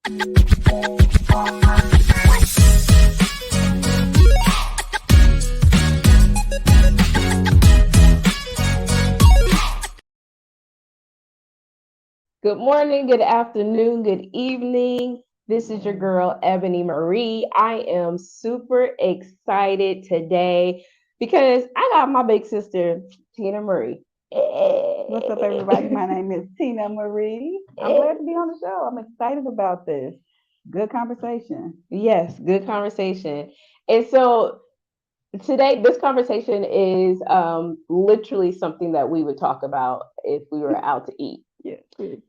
Good morning, good afternoon, good evening. This is your girl, Ebony Marie. I am super excited today because I got my big sister, Tina Marie. What's up, everybody? My name is Tina Marie. I'm glad to be on the show. I'm excited about this. Good conversation. Yes, good conversation. And so today, this conversation is literally something that we would talk about if we were out to eat. Yeah,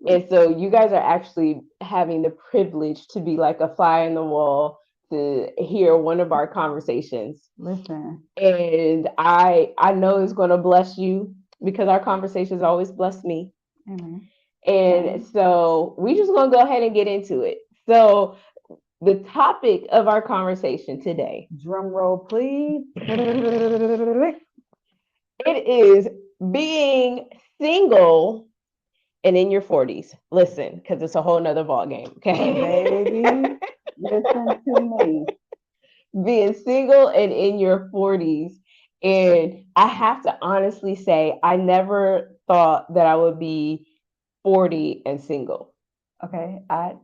And so you guys are actually having the privilege to be like a fly in the wall to hear one of our conversations. Listen. And I know it's going to bless you because our conversations always bless me. Amen. And so we just going to go ahead and get into it. So the topic of our conversation today, Drum roll, please. it is being single and in your 40s. Listen, because it's a whole nother ball game. Okay. Baby, listen to me. Being single and in your 40s. And I have to honestly say, I never thought that I would be 40 and single. Okay, I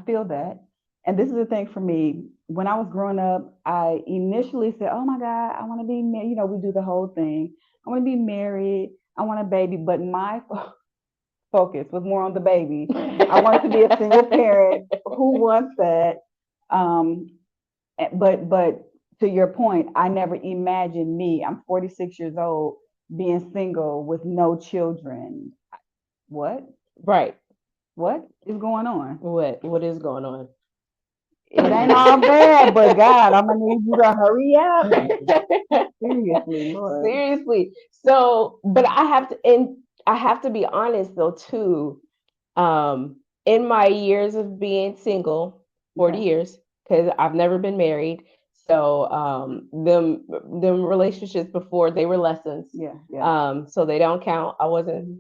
feel that. And this is the thing for me. When I was growing up, I initially said, "Oh my God, I want to be married." You know, we do the whole thing. I want to be married. I want a baby. But my focus was more on the baby. I wanted to be a single parent. Who wants that? Um, but to your point, I never imagined me. I'm 46 years old, being single with no children. What? Right. What is going on? What is going on? It ain't all bad, but God, I'm gonna need you to hurry up. Seriously, Lord. Seriously. So, but I have to be honest though too. In my years of being single, 40 Okay. years, because I've never been married. So them relationships before they were lessons. Yeah, yeah. So they don't count. I wasn't,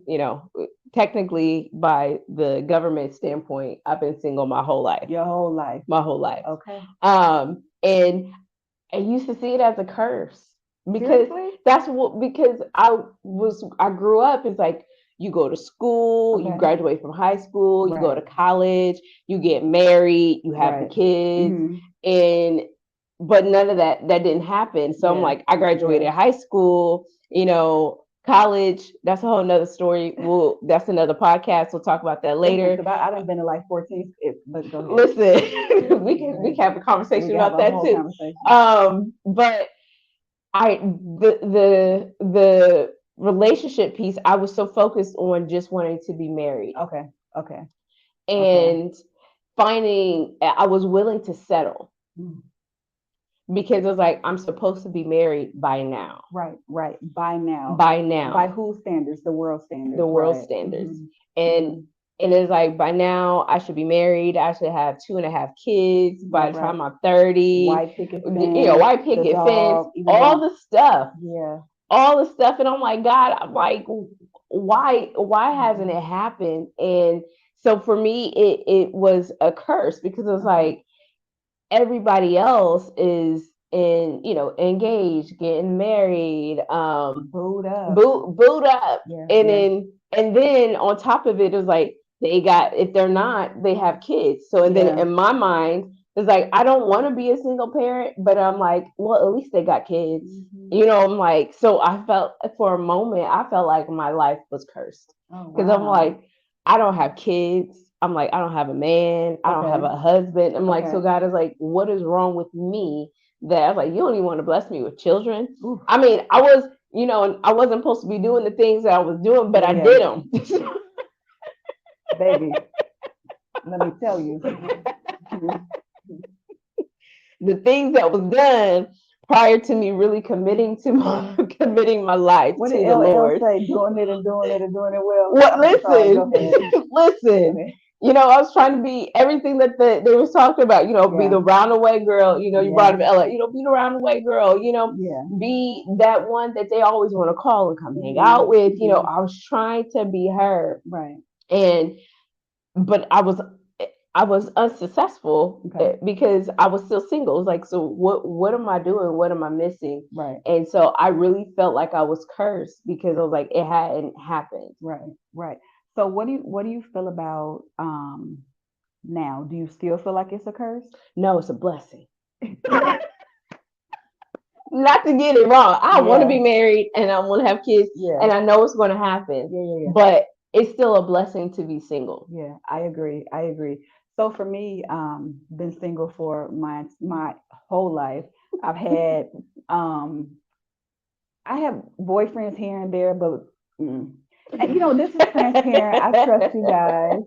technically by the government standpoint, I've been single my whole life. Your whole life. My whole life. Okay. And I used to see it as a curse because Seriously? because I grew up, it's like you go to school, you Okay. graduate from high school, you go Right. to college, you get married, you have the Right. kids, Mhm. and but none of that didn't happen. So I'm Yeah. like, I graduated Yeah. high school, college, that's a whole nother story. That's another podcast. We'll talk about that Listen, later. because I done been to like 14, but go ahead. Listen, we can have a We conversation can have about a that whole too. conversation. But the relationship piece, I was so focused on just wanting to be married Okay. Okay. Okay. and finding I was willing to settle Mm. because it was like I'm supposed to be married by now. Right. Right. By now. By By now, whose standards? The world the standards. world Right. standards. Hmm. And Hmm. it's like by now I should be married. I should have 2.5 kids by the Right. time I'm 30. White picket fence, White the picket fence, dog, even all though, the stuff. yeah. All the stuff, and I'm like, God, I'm like, why hasn't Mhm. it happened? And so for me it was a curse because it was Okay. like everybody else is engaged, getting married, Booed up. boot up, Yeah. and Yeah. then on top of it was like they got, if they're not, they have kids. So and then Yeah. in my mind it's like I don't want to be a single parent, but I'm like, well, at least they got kids. Hmm. I'm like, so I felt for a moment, I felt like my life was cursed Oh, because I'm wow. like, I don't have kids. I'm like, I don't have a man. I don't have Okay. a husband. I'm like, so Okay. God is like, what is wrong with me that I was like, you don't even want to bless me with children? Oof. I mean, I was, and I wasn't supposed to be doing the things that I was doing, but Yeah. I Yeah. did them. Baby, let me tell you. The things that was done prior to me really committing my life What did to the LL Lord. say? Doing it and doing it and doing it well. What? I'm sorry. Go Listen, ahead. Go listen. ahead. I was trying to be everything that they was talking about. Be Yeah. the roundaway girl. You brought Yeah. up Ella. Be the roundaway girl. Yeah. Be that one that they always want to call and come hang Hmm. out with. Hmm. I was trying to be her, Right. and but I was. I was unsuccessful Okay. because I was still single. It was like, so what am I doing? What am I missing? Right. And so I really felt like I was cursed because I was like, it hadn't happened. Right. Right. So what do you feel about now? Do you still feel like it's a curse? No, it's a blessing. Not to get it wrong. I want to Yeah. be married and I want to have kids Yeah. and I know it's going to happen, Yeah. Yeah. Yeah. but it's still a blessing to be single. Yeah. I agree. I agree. So for me, been single for my whole life. I've had um I have boyfriends here and there, but and this is transparent. I trust you guys.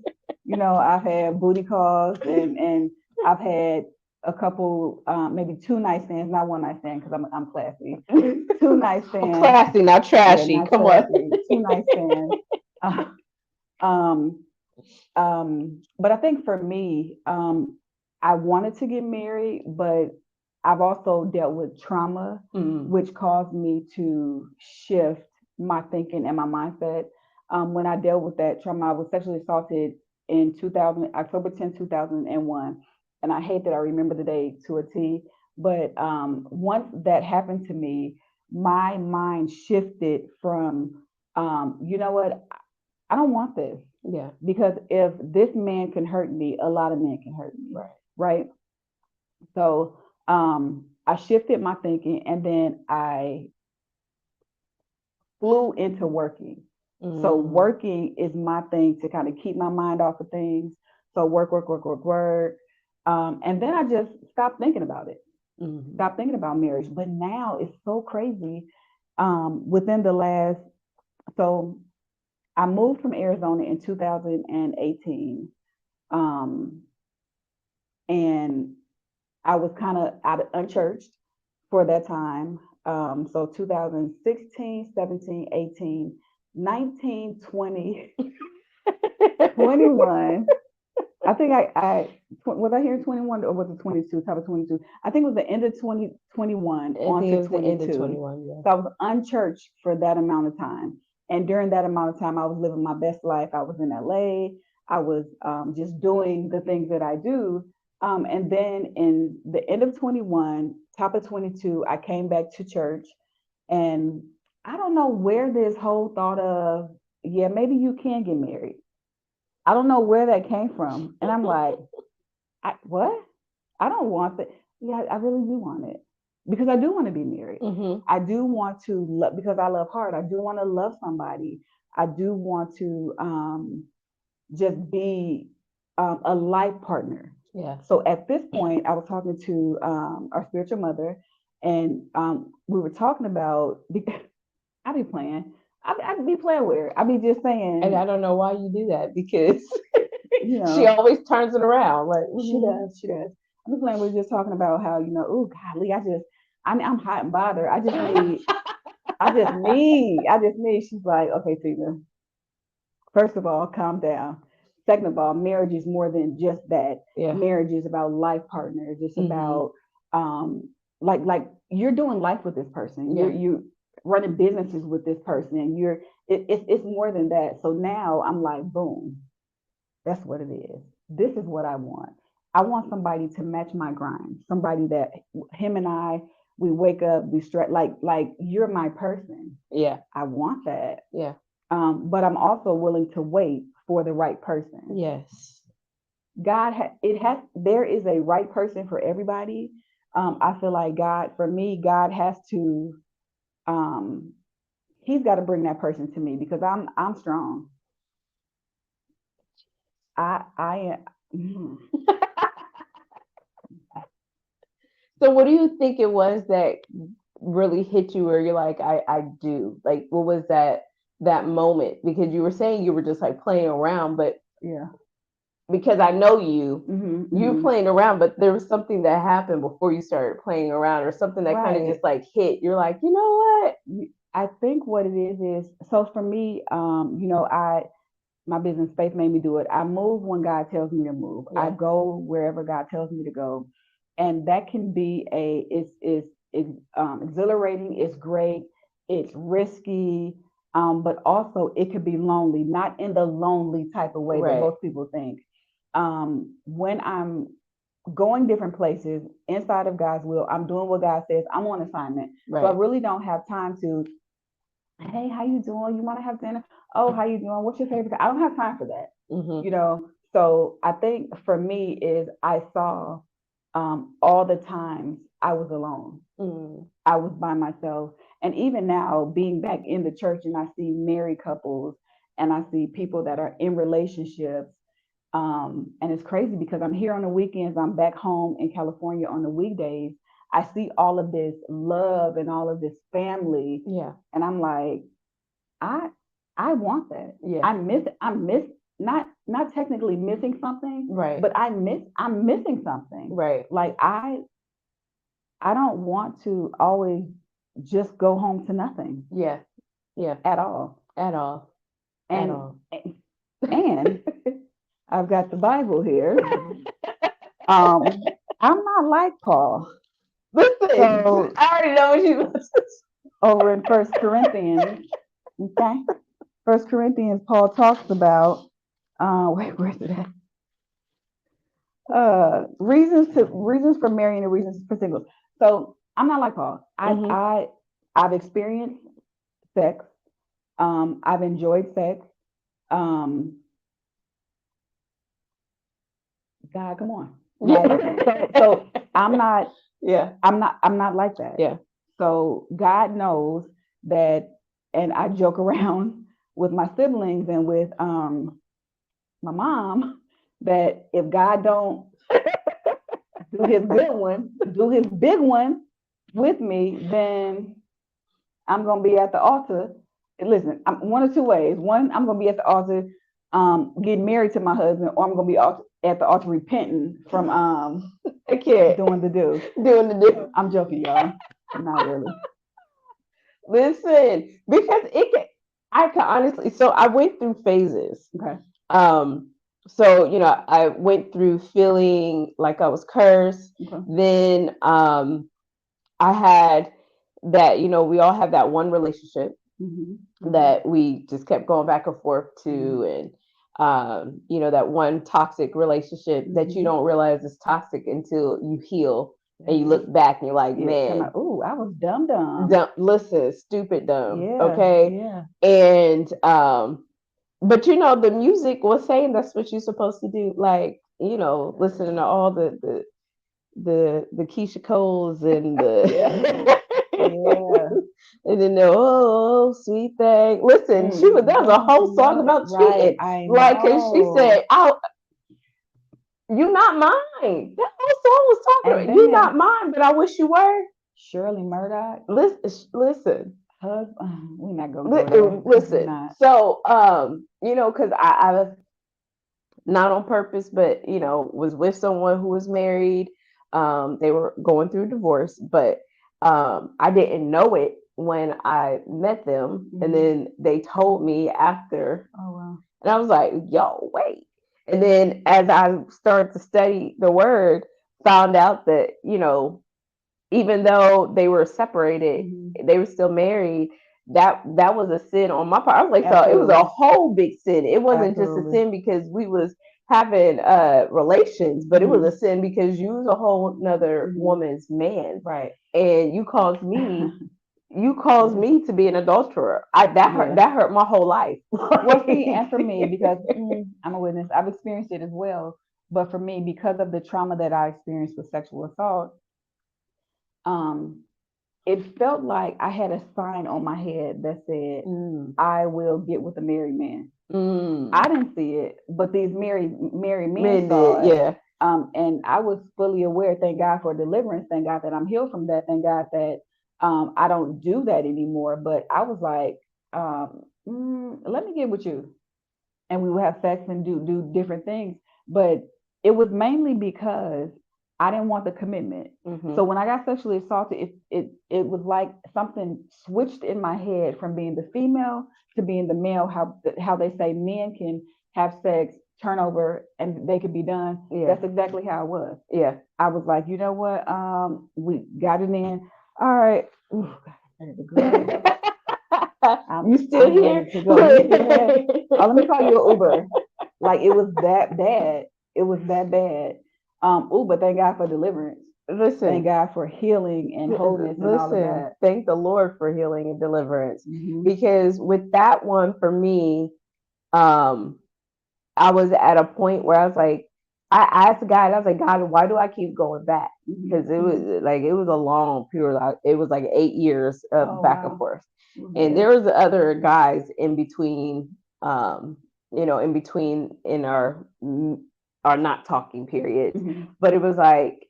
I've had booty calls and I've had a couple, maybe two night stands, not one night stand because I'm classy. Two night stands, Classy, not yeah, trashy. not Come on. trashy. Two night stands. Uh, um, but I think for me, I wanted to get married, but I've also dealt with trauma, Mm, which caused me to shift my thinking and my mindset. When I dealt with that trauma, I was sexually assaulted in 2000, October 10th, 2001. And I hate that I remember the day to a T. But once that happened to me, my mind shifted from, you know what, I don't want this yeah. because if this man can hurt me, a lot of men can hurt me, Right. right? So I shifted my thinking, and then I flew into working. So Mm, working is my thing to kind of keep my mind off of things. So work, work, work, work, work. And then I just stopped thinking about it. mm, Stop thinking about marriage. But now it's so crazy. Within the last, so I moved from Arizona in 2018. Um, and I was kind of out of unchurched for that time. So 2016, 17, 18, 19, 20, 21. I think was I here in 21 or was it 22, top of 22? I think it was the end of 2021 I on think to it was the end of 22. 21. Yeah. So I was unchurched for that amount of time. And during that amount of time, I was living my best life. I was in LA. I was just doing the things that I do. And then in the end of 21, top of 22, I came back to church. And I don't know where this whole thought of, yeah, maybe you can get married. I don't know where that came from. And I'm like, what? I don't want that. Yeah, I really do want it because I do want to be married. Hmm. I do want to love because I love hard. I do want to love somebody. I do want to just be a life partner. Yeah. So at this point, I was talking to our spiritual mother, and we were talking about. I be playing. I be playing with her. I be just And I saying, don't know why you do that because you she know, always turns it around. Like, she does. She does. I'm just playing. We were just talking about how oh golly, I'm hot and bothered. I just need. She's like, okay, Tina. First of all, calm down. Second of all, marriage is more than just that. yeah. Marriage is about life partners. It's Hmm. about like you're doing life with this person. Yeah. You running businesses with this person, and it's more than that. So now I'm like, boom, that's what it is. This is what I want. I want somebody to match my grind. Somebody that him and I, we wake up, we stretch like you're my person. Yeah. I want that. Yeah. But I'm also willing to wait for the right person. Yes. It has there is a right person for everybody. I feel like for me, God has to um, He's got to bring that person to me because I'm strong. I am. So what do you think it was that really hit you where you're like, I do? Like what was that moment? Because you were saying you were just like playing around, but Yeah. because I know you, you were Hmm. playing around, but there was something that happened before you started playing around or something that kind of Right. just like hit. You're like, you know what? I think what it is so for me, I my business faith made me do it. I move when God tells me to move. I Yeah. go wherever God tells me to go, and that can be it's exhilarating. It's great. It's risky, but also it could be lonely. Not in the lonely type of way that Right. most people think. when I'm going different places inside of God's will, I'm doing what God says. I'm on assignment, so I Right. really don't have time to. Hey, how you doing? You want to have dinner? Oh, how you doing? What's your favorite? I don't have time for that. Mm-hmm. So I think for me is I saw all the times I was alone. Mm. I was by myself. And even now, being back in the church and I see married couples and I see people that are in relationships. And it's crazy because I'm here on the weekends, I'm back home in California on the weekdays. I see all of this love and all of this family. Yeah. And I'm like, I I want that. Yeah. I'm miss not technically missing something, Right. but I'm missing something. Right. Like I don't want to always just go home to nothing Yeah. Yeah. at all. At all. At And all. and I've got the Bible here. I'm not like Paul. Listen, So I already know what you was. over in First Corinthians, okay, First Corinthians, Paul talks about wait, where's it at? Reasons for marrying and reasons for singles. So I'm not like Paul. Mm-hmm. I've experienced sex. I've enjoyed sex. Um, God, come on. Like so I'm not Yeah. I'm not like that. Yeah. So God knows that, and I joke around with my siblings and with my mom that if God don't do his big one with me, then I'm gonna be at the altar. And listen, I'm one of two ways. One, I'm gonna be at the altar, getting married to my husband, or I'm gonna be at the altar repenting from I can't doing the do. doing the do. I'm joking, y'all. Not really. Listen, because it can, I can honestly. So I went through phases. Okay. Um, so I went through feeling like I was cursed. Okay. Then I had that. We all have that one relationship Mm-hmm. that we just kept going back and forth to, Mm-hmm. and that one toxic relationship that you Mm-hmm. don't realize is toxic until you heal and you Mm-hmm. look back and you're like, Yeah. Come man, out. Oh, I was dumb. dumb, listen, stupid dumb, Yeah. okay. Yeah. And but the music was saying that's what you're supposed to do, like listening to all the Keisha Coles and Yeah. the Yeah. and then the sweet thing. Listen, she was there was a whole song Yup. about Right. cheating. I Like, and she know. said, "Oh, you not mine." That whole song was talking And about you not then mine, but I wish you were. Shirley Murdoch, Listen, husband. We're not gonna go there. We're listen. not. So, because I not on purpose, but was with someone who was married. They were going through divorce, but I didn't know it when I met them, and Mm-hmm. then they told me after, Oh well. and I was like, "Yo, wait!" And then as I started to study the word, found out that even though they were separated, Mm-hmm. they were still married. That was a sin on my part. I was like, so it was a Absolutely. whole big sin. It wasn't just a Absolutely. sin because we was having relations, but it was a Mm-hmm. sin because you was a whole nother Mm-hmm. woman's man, Right. and you caused Yeah. me to be an adulterer. Yeah. That hurt my whole life. Well, see, and for me, because I'm a witness, I've experienced it as well. But for me, because of the trauma that I experienced with sexual assault, um, it felt like I had a sign on my head that said, Mm, "I will get with a married man." mm. I didn't see it, but these married men Men saw did, it. yeah. And I was fully aware. Thank God for deliverance. Thank God that I'm healed from that. Thank God that I don't do that anymore. But I was like, let me get with you, and we would have sex and do different things. But it was mainly because I didn't want the commitment. Mm-hmm. So when I got sexually assaulted, it was like something switched in my head from being the female to being the male. How they say men can have sex, turnover, and they could be done. Yeah, That's exactly how it was. yeah. I was like, you know what? We got it in. All right. Ooh, God, I'm ready to go. You still I'm here? ready to go. Yeah. Oh, let me call you an Uber. Like it was that bad. it was that bad. Oh, but thank God for deliverance. Thank Listen, God for healing and wholeness and all of listen, that. thank the Lord for healing and deliverance. Hmm. Because with that one for me, um, I was at a point where I was like, I asked God, I was like, God, why do I keep going back? Because it was like it was a long period. It was like 8 years of Oh back and wow. forth, and Yeah. there was other guys in between. In between in our not talking periods, Hmm. but it was like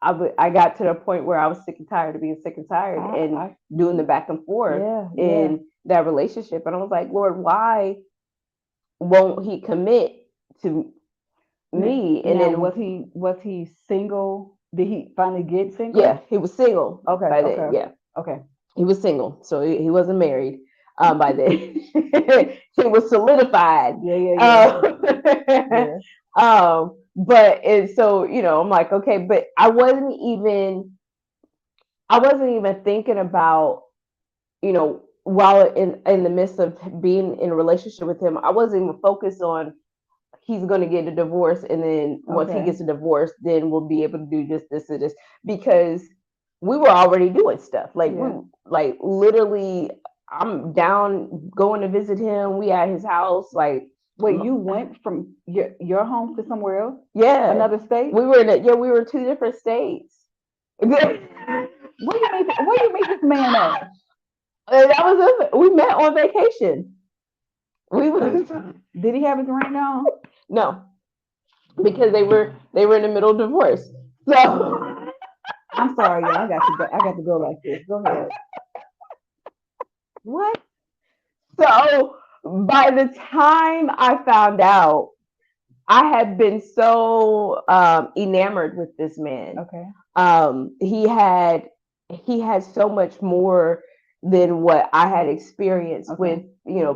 I got to the point where I was sick and tired of being sick and tired and doing the back and forth Yeah, yeah. in that relationship, and I was like, Lord, why won't he commit to me? And Now, then was he single? Did he finally get yeah, single? he was single Okay, by then. okay, Yeah, okay. he was single, so he wasn't married by then. He was solidified. Yeah, yeah, yeah, Um, yeah. but and so I'm like, okay, but I wasn't even thinking about while in the midst of being in a relationship with him, I wasn't even focused on he's going to get a divorce, and then once he Okay. gets a divorce, then we'll be able to do this and this, because we were already doing stuff like we Yeah. like literally I'm down going to visit him, we at his house, like Wait, you went from your home to somewhere else, yeah, another state? we were in two different states. That Where you meet this man at? was it. We met on vacation. We was Did he have his ring on? no, because they were in the middle of divorce, so I'm sorry, y'all. I got to go. I got to go like this. Go ahead. What? So by the time I found out, I had been so enamored with this man. Okay. He had so much more than what I had experienced Okay. with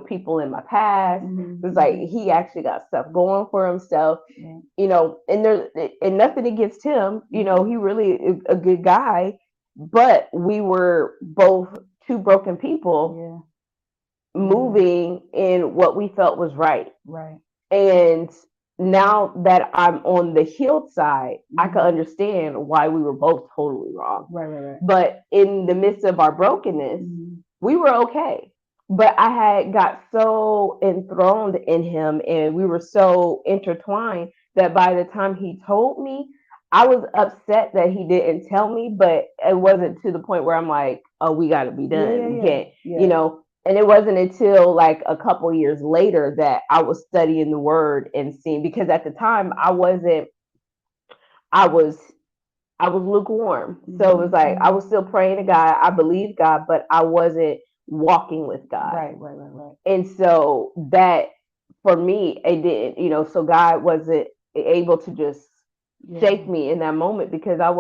people in my past. Mm-hmm. It was like he actually got stuff going for himself, Yeah. and there's and nothing against him. Mm-hmm. He really is a good guy, but we were both two broken people Yeah. Yeah. moving in what we felt was right. Right. And now that I'm on the healed side, I can Mm-hmm. understand why we were both totally wrong. Right. Right. Right. But in the midst of our brokenness, Mm-hmm. we were okay. But I had got so enthroned in him and we were so intertwined that by the time he told me, I was upset that he didn't tell me, but it wasn't to the point where I'm like, oh, we got to be Yeah. Yeah. done. We Yeah. can't, Yeah. and it wasn't until like a couple years later that I was studying the word and seeing, because at the time I was I was lukewarm. So it was Mm-hmm. like I Mm-hmm. was still praying to God. I believed God, but I wasn't walking with God. Right. Right. Right. Right. And so that for me, it didn't, so God wasn't able to just shake Yeah. me in that moment because I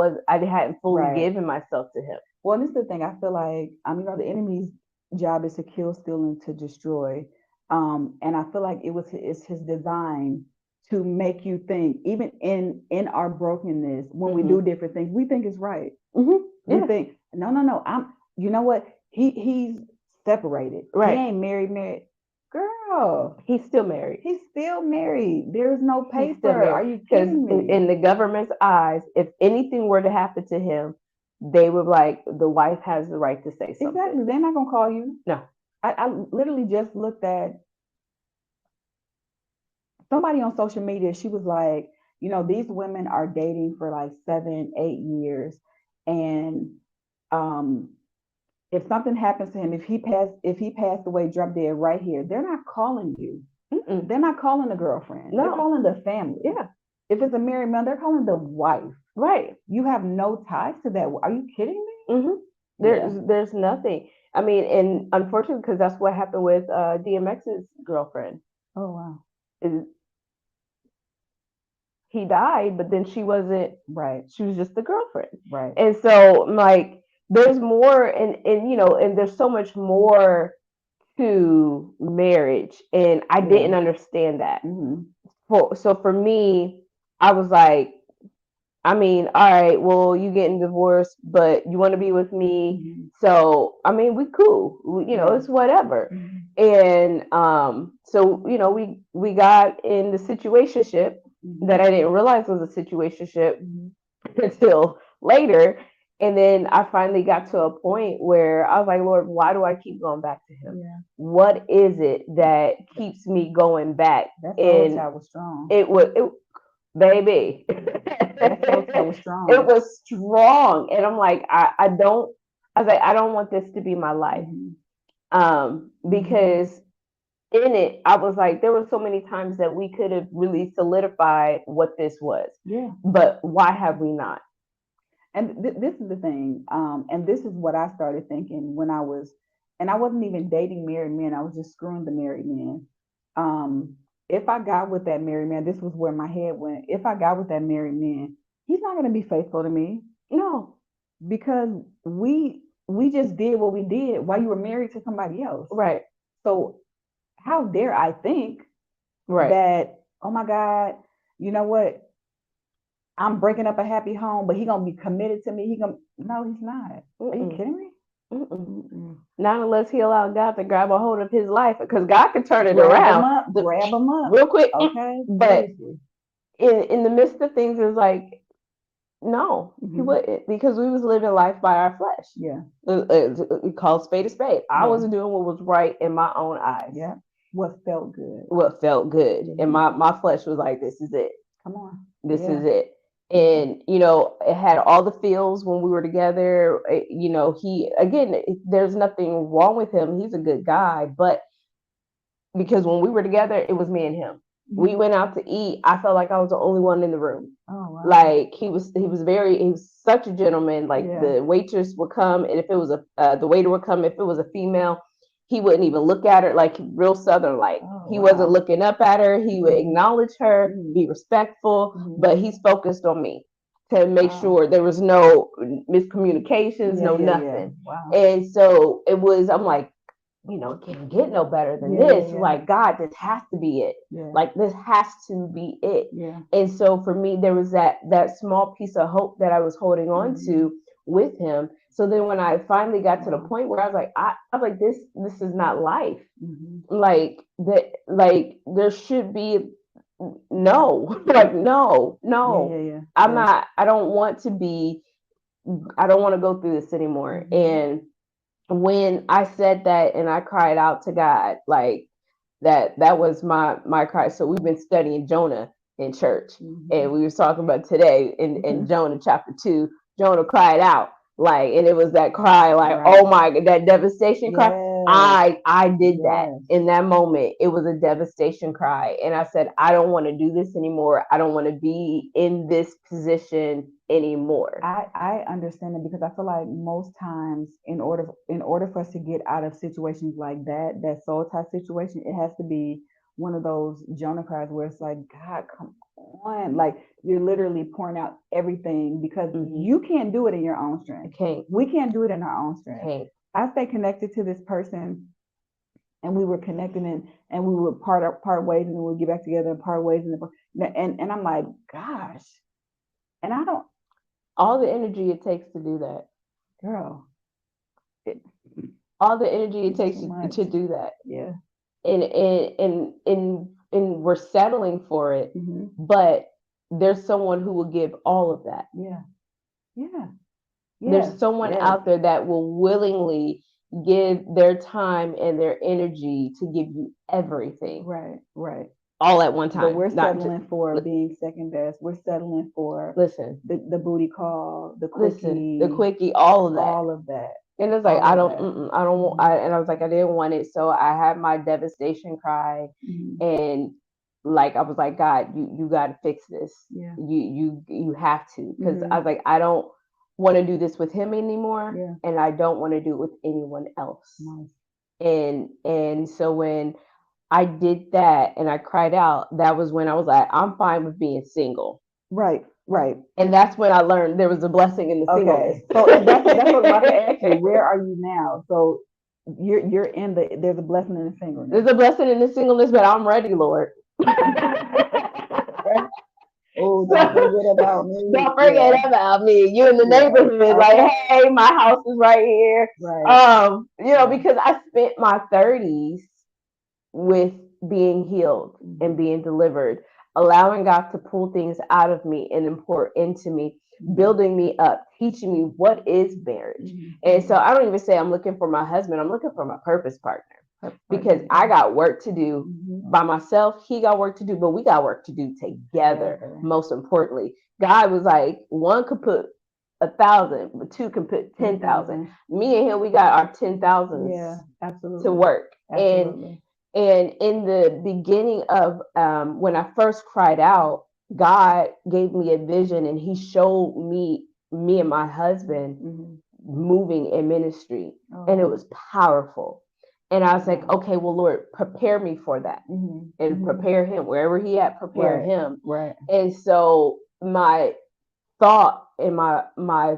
hadn't fully Right. given myself to him. Well, this is the thing. I feel like the enemy's job is to kill, steal, and to destroy. And I feel like it's his design to make you think, even in our brokenness, when we do Mm-hmm. different things, we think it's right. Mm-hmm. We Yeah. think, no, no, no. You know what? He's separated. He Right. ain't married. Girl, He's still married. he's still married. There's no He's still paper. Are married you because kidding me? in the government's eyes, if anything were to happen to him, they would like the wife has the right to say something. Exactly. They're not gonna call you. No. I literally just looked at somebody on social media. She was like, these women are dating for like 7, 8 years, and um, if something happens to him, if he passed away, drop dead right here, they're not calling you. Mm-mm. They're not calling the girlfriend. They're No. calling the family. Yeah. If it's a married man, they're calling the wife. Right. You have no ties to that. Are you kidding Mm-hmm. me? Yeah. There's nothing. I mean, and unfortunately, because that's what happened with DMX's girlfriend. Oh wow. Is he died, but then she wasn't. Right. She was just the girlfriend. Right. And so, like, there's more, and there's so much more to marriage, and I Yeah. didn't understand that. Mm-hmm. So for me, I was like, I mean, all right, well, you getting divorced, but you want to be with me. Mm-hmm. So, I mean, we cool. Yeah. It's whatever. Mm-hmm. And so, we got in the situationship. Mm-hmm. that I didn't realize was a situationship Mm-hmm. until later. And then I finally got to a point where I was like, Lord, why do I keep going back to him? Yeah. What is it that keeps me going back? That soul And child was strong. it was, baby, That soul child was it strong. was strong. And I'm like, I don't, I was like, I don't want this to be my life. Mm-hmm. Because in it, I was like, there were so many times that we could have really solidified what this was. Yeah. But why have we not? And this is the thing. And this is what I started thinking when I was, and I wasn't even dating married men. I was just screwing the married men. Um, if I got with that married man, this was where my head went. If I got with that married man, he's not going to be faithful to me. No. Because we just did what we did while you were married to somebody else. Right. So how dare I think Right. that, oh my God, you know what? I'm breaking up a happy home, but he gonna be committed to me. He gonna no, he's not. Are you Mm-mm. kidding me? Mm-mm. Mm-mm. Not unless he allowed God to grab a hold of his life, because God can turn it Grab him around up, grab him up. real quick. Okay, But seriously. in the midst of things, it's like, no, he Mm-hmm. wouldn't, because we was living life by our flesh. Yeah, We call spade a spade. I yeah, wasn't doing what was right in my own eyes. yeah. What felt good? What felt good, and Mm-hmm. my flesh was like, this is it. Come on. This Yeah, is it. yeah. And it had all the feels when we were together. He, again, there's nothing wrong with him. He's a good guy, but because when we were together, it was me and him. We Mm-hmm. went out to eat. I felt like I was the only one in the room. Oh wow. Like he was such a gentleman. Like Yeah. the waitress would come, and if it was the waiter would come. If it was a female, he wouldn't even look at her. Like real Southern, like Oh he wasn't wow. looking up at her. He would Mm-hmm. acknowledge her, Mm-hmm. be respectful, Mm-hmm. but he's focused on me to make Wow. sure there was no miscommunications, Yeah, no yeah, yeah. nothing. Wow. And so it was. I'm like, it can't get no better than Yeah, yeah, this. yeah. Like, God, this has to be it. Yeah. Like, this has to be it. Yeah. And so for me, there was that small piece of hope that I was holding on Mm-hmm. to with him. So then when I finally got to the Wow. point where I was like, this is not life. Mm-hmm. Like that, like there should be no, like no, Yeah, yeah, no. yeah. I'm Yeah. not. I don't want to be. I don't want to go through this anymore. Mm-hmm. And when I said that and I cried out to God, like that was my cry. So we've been studying Jonah in church, Mm-hmm. and we was talking about today in Jonah chapter 2. Jonah cried out, like, and it was that cry, like, Right. oh my God, that devastation cry. Yes. I did that Yes. in that moment. It was a devastation cry, and I said, I don't want to do this anymore. I don't want to be in this position anymore. I understand it because I feel like most times in order for us to get out of situations like that soul tie situation, it has to be one of those Jonah cries where it's like, God, come on. Like you're literally pouring out everything because Mm-hmm. you can't do it in your own I strength. can't, We can't do it in our own strength. can't. I stay connected to this person and we were connecting and we would part ways and then we'd get back together and part ways and I'm like, gosh. And I don't, All the energy it takes to do that. girl, it, All the energy it it's takes too much. to do that. Yeah. And we're settling for it, Mm-hmm. but there's someone who will give all of that. Yeah. Yeah. Yes. There's someone Yes. out there that will willingly give their time and their energy to give you everything Right. Right. all at one But time. we're Not just settling for being second best. We're settling for listen, the booty call, the the quickie, quickie, all of that. all of that. And it's like All I of don't, that. I don't want. Mm-hmm. And I was like, I didn't want it, so I had my devastation cry, Mm-hmm. and like I was like, God, you got to fix this. Yeah. You have to, because Mm-hmm. I was like, I don't want to do this with him anymore, Yeah. and I don't want to do it with anyone else. Nice. And so when I did that and I cried out, that was when I was like, I'm fine with being single. Right. Right. And that's when I learned there was a blessing in the singleness. Okay. So that's what I was about to ask you. Where are you now? So you're in the there's a blessing in the singleness. There's a blessing in the singleness, but I'm ready, Lord. Right? Oh, don't So forget about me. don't Yeah. forget about me. You in the Yeah. neighborhood, like, Okay. hey, my house is right here. Right. Yeah. Because I spent my 30s with being healed and Mm-hmm. being delivered. allowing God to pull things out of me and pour into me, building me up, teaching me what is marriage. And so I don't even say I'm looking for my husband, I'm looking for my purpose partner, because I got work to do by myself. He got work to do, but we got work to do together. Most importantly, God was like, one could put 1,000, but two can put 10,000. Me and him, we got our 10,000s. Yeah, absolutely. To work. Absolutely. And in the beginning of when I first cried out, God gave me a vision, and He showed me and my husband moving in ministry, and it was powerful. And I was like, okay, well, Lord, prepare me for that, and prepare him wherever he at. Prepare him. Right. And so my thought and my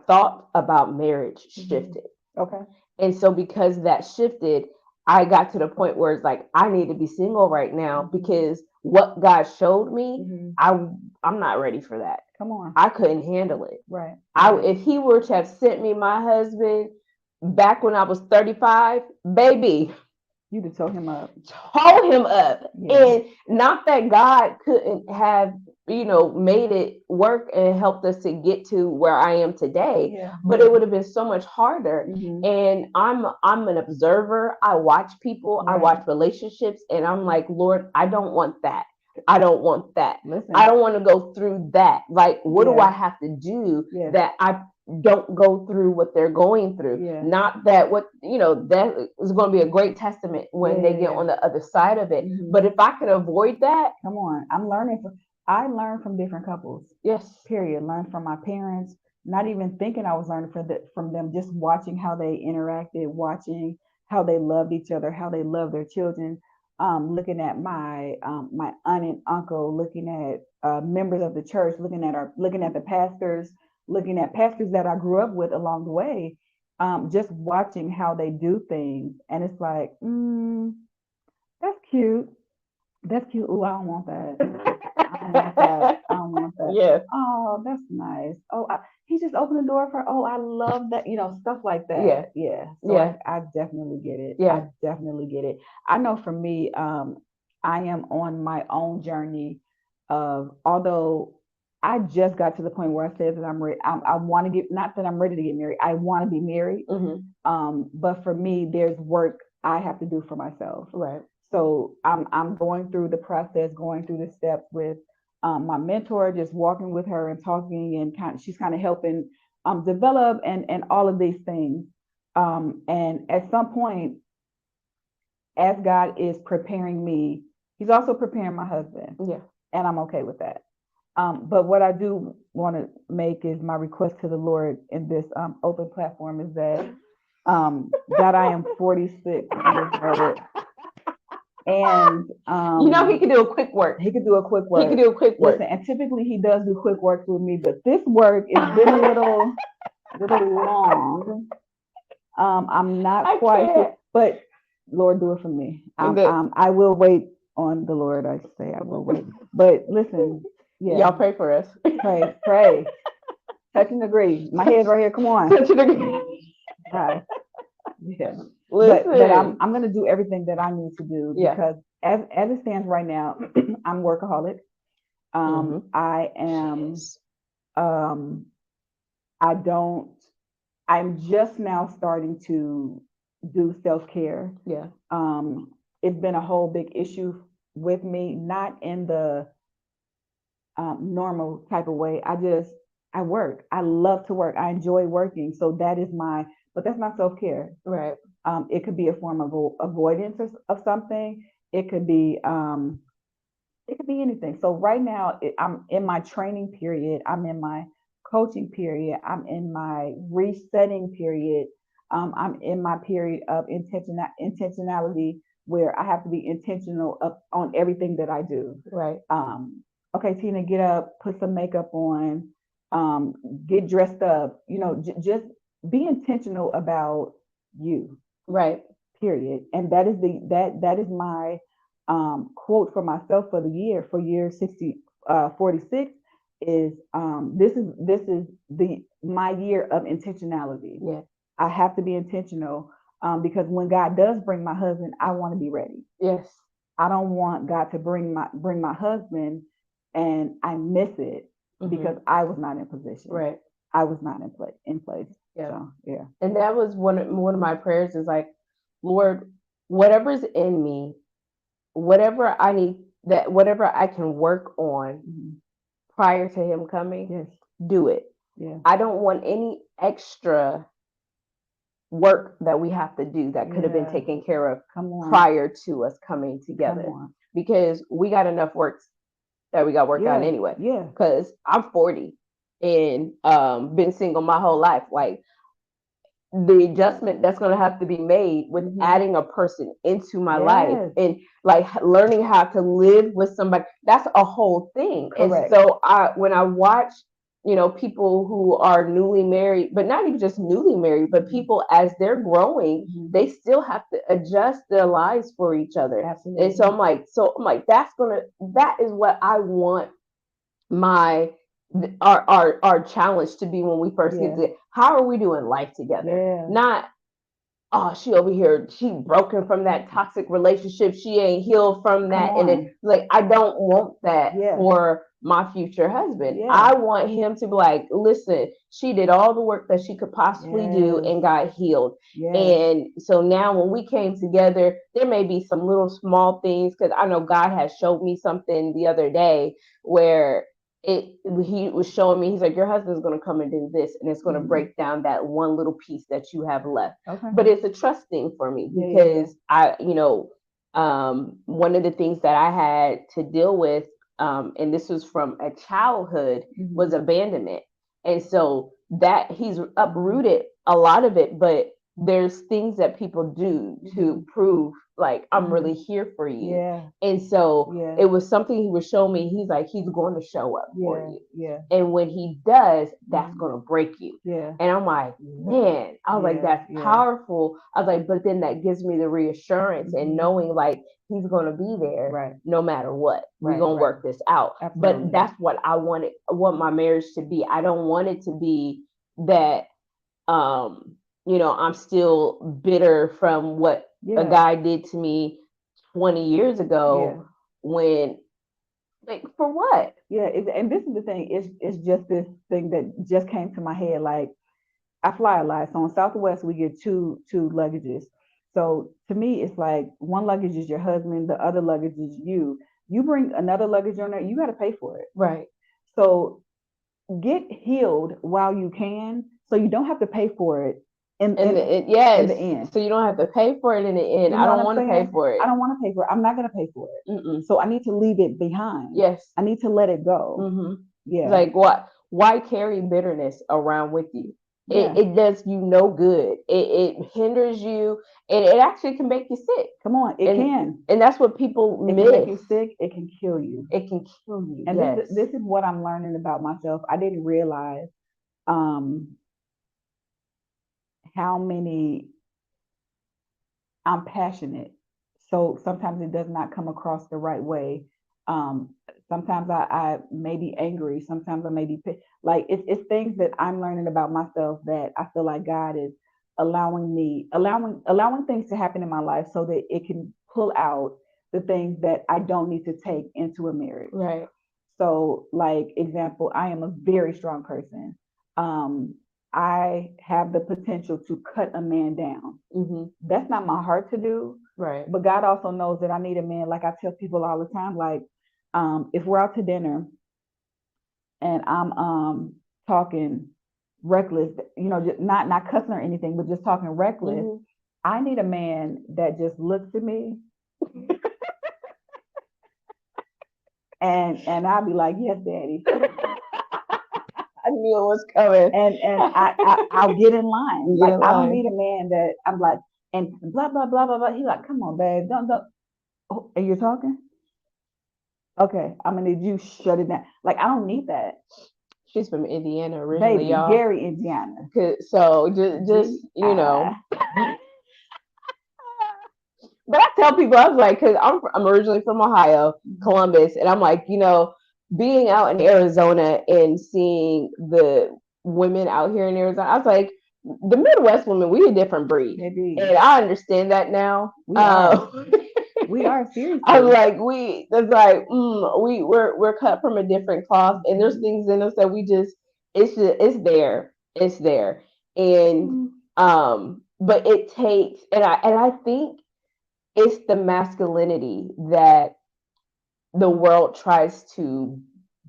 thought about marriage shifted. Okay. And so because that shifted, I got to the point where it's like, I need to be single right now, because what God showed me, I'm not ready for that. Come on. I couldn't handle it. Right. If He were to have sent me my husband back when I was 35, baby, you'd have told him up. Told him up. Yeah. And not that God couldn't have, made it work and helped us to get to where I am today, but it would have been so much harder. And I'm an observer. I watch people, I watch relationships, and I'm like, Lord, I don't want that. I don't want that. Listen. I don't want to go through that. Like, what do I have to do that I don't go through what they're going through? Not that that is going to be a great testament when they get on the other side of it. But if I could avoid that, come on. I learned from different couples. Yes. Period. Learned from my parents. Not even thinking I was learning from them. Just watching how they interacted, watching how they loved each other, how they loved their children. Looking at my aunt and uncle, looking at members of the church, looking at the pastors, looking at pastors that I grew up with along the way. Just watching how they do things, and it's like, that's cute. That's cute. Oh, I don't want that. I don't want that. I don't want that. Yeah. Oh, that's nice. Oh, he just opened the door for. Oh, I love that. Stuff like that. Yeah. Yeah. So I definitely get it. Yeah. I definitely get it. I know for me, I am on my own journey of, although I just got to the point where I said that I'm ready. I want to get, not that I'm ready to get married. I want to be married. But for me, there's work I have to do for myself. Right. So I'm going through the process, going through the steps with my mentor, just walking with her and talking, and she's kind of helping develop and all of these things. And at some point, as God is preparing me, He's also preparing my husband. Yeah. And I'm okay with that. But what I do want to make is my request to the Lord in this open platform is that God, I am 46. And He can do a quick work. He could do a quick work. He can do a quick work. Listen, and typically he does do quick work with me, but this work is been a little long. I'm not quite sure, but Lord, do it for me. I will wait on the Lord. I say I will wait. But listen, y'all pray for us. Pray. Touch and agree. My head's right here. Come on. Touch and agree. Right. Yeah. But I'm going to do everything that I need to do, because as it stands right now, I'm workaholic. I am. I'm just now starting to do self-care. Yeah. It's been a whole big issue with me, not in the normal type of way. I work. I love to work. I enjoy working. So that is but that's not self-care. Right. It could be a form of avoidance of something. It could be anything. So right now, I'm in my training period. I'm in my coaching period. I'm in my resetting period. I'm in my period of intentionality, where I have to be intentional on everything that I do. Right. Okay, Tina, get up, put some makeup on, get dressed up. Just be intentional about you. Right. Period. And that is that is my quote for myself for year 46 is this is my year of intentionality. Yeah. I have to be intentional, because when God does bring my husband, I want to be ready. Yes. I don't want God to bring my husband and I miss it because I was not in position. Right. I was not in place. Yeah. So yeah. And that was one of my prayers is like, Lord, whatever's in me, whatever I need, that whatever I can work on prior to him coming, Yes. do it. Yeah. I don't want any extra work that we have to do that could have been Yeah. taken care of Come on. prior to us coming Come together, on. because we got enough work that we got work on Yeah. anyway. Yeah. Because I'm 40 and been single my whole life. Like, the adjustment that's going to have to be made with adding a person into my life Yes. and like learning how to live with somebody, that's a whole thing. And Correct. so when I watch, people who are newly married, but not even just newly married, but people as they're growing, they still have to adjust their lives for each other. Absolutely. And so I'm like, that is what I want my our challenge to be when we first get Yeah. to, how are we doing life together? Yeah. Not, oh, she over here, she broken from that toxic relationship, she ain't healed from Come that, and on. it, like, I don't want that Yeah. for my future husband. Yeah. I want him to be like, listen, she did all the work that she could possibly do Yes. and got healed. Yes. And so now when we came together, there may be some little small things, because I know God has showed me something the other day where it he was showing me, he's like, your husband's going to come and do this, and it's going to break down that one little piece that you have left. Okay. But it's a trust thing for me, Yeah. Yeah. Yeah. because one of the things that I had to deal with, and this was from a childhood, was abandonment. And so that he's uprooted a lot of it, but there's things that people do to prove like, I'm really here for you. Yeah. And so Yeah. it was something he was showing me. He's like, he's going to show up for Yeah. you. Yeah. And when he does, that's going to break you. Yeah. And I'm like, man, I was like, Yeah. that's Yeah. powerful. I was like, but then that gives me the reassurance and knowing like he's going to be there Right. no matter what. We're Right. going to Right. work this out. Absolutely. But that's what I want my marriage to be. I don't want it to be that, I'm still bitter from what a Yeah. guy did to me 20 years Yeah. ago, when, like, for what? Yeah. And this is the thing. It's just this thing that just came to my head. Like, I fly a lot. So on Southwest, we get two luggages. So to me, it's like one luggage is your husband, the other luggage is you. You bring another luggage on there, you got to pay for it. Right. So get healed while you can, so you don't have to pay for it in Yes, the end. so you don't have to pay for it in the end. You I know what don't I'm want to pay saying? for it. I don't want to pay for it. I'm not going to pay for it. Mm-mm. So I need to leave it behind. Yes. I need to let it go. Mm-hmm. Yeah. Like, what? Why carry bitterness around with you? Yeah. It does you no good. It hinders you, and it actually can make you sick. Come on, it can. And that's what people It can make miss. you sick. It can kill you. It can kill you. And Yes. this is what I'm learning about myself. I didn't realize um, how many I'm passionate. So sometimes it does not come across the right way. Um, Sometimes I may be angry. Sometimes I may be like it's things that I'm learning about myself that I feel like God is allowing things to happen in my life so that it can pull out the things that I don't need to take into a marriage. Right. So, like example, I am a very strong person. Um, I have the potential to cut a man down. That's not my heart to do. Right. But God also knows that I need a man. Like I tell people all the time, like if we're out to dinner and I'm talking reckless, just not cussing or anything, but just talking reckless, I need a man that just looks at me and I'll be like, yes, daddy. I knew it was coming. I'll get in line. Get Like in I don't line. need a man that I'm like and blah blah blah blah blah. He's like, come on, babe, don't. Oh, and you're talking? Okay, I'm gonna need you shut it down. Like I don't need that, She's from Indiana originally, baby. y'all. Gary, Indiana. So just But I tell people, I was like, because I'm originally from Ohio, Columbus, and I'm like, being out in Arizona and seeing the women out here in Arizona, I was like, the Midwest women, we a different breed, Maybe and I understand that now. we are. We are I'm seriously. like, that's like, we're cut from a different cloth, and there's Mhm. things in us that we just, it's there, and Mhm. but it takes, and I think it's the masculinity that the world tries to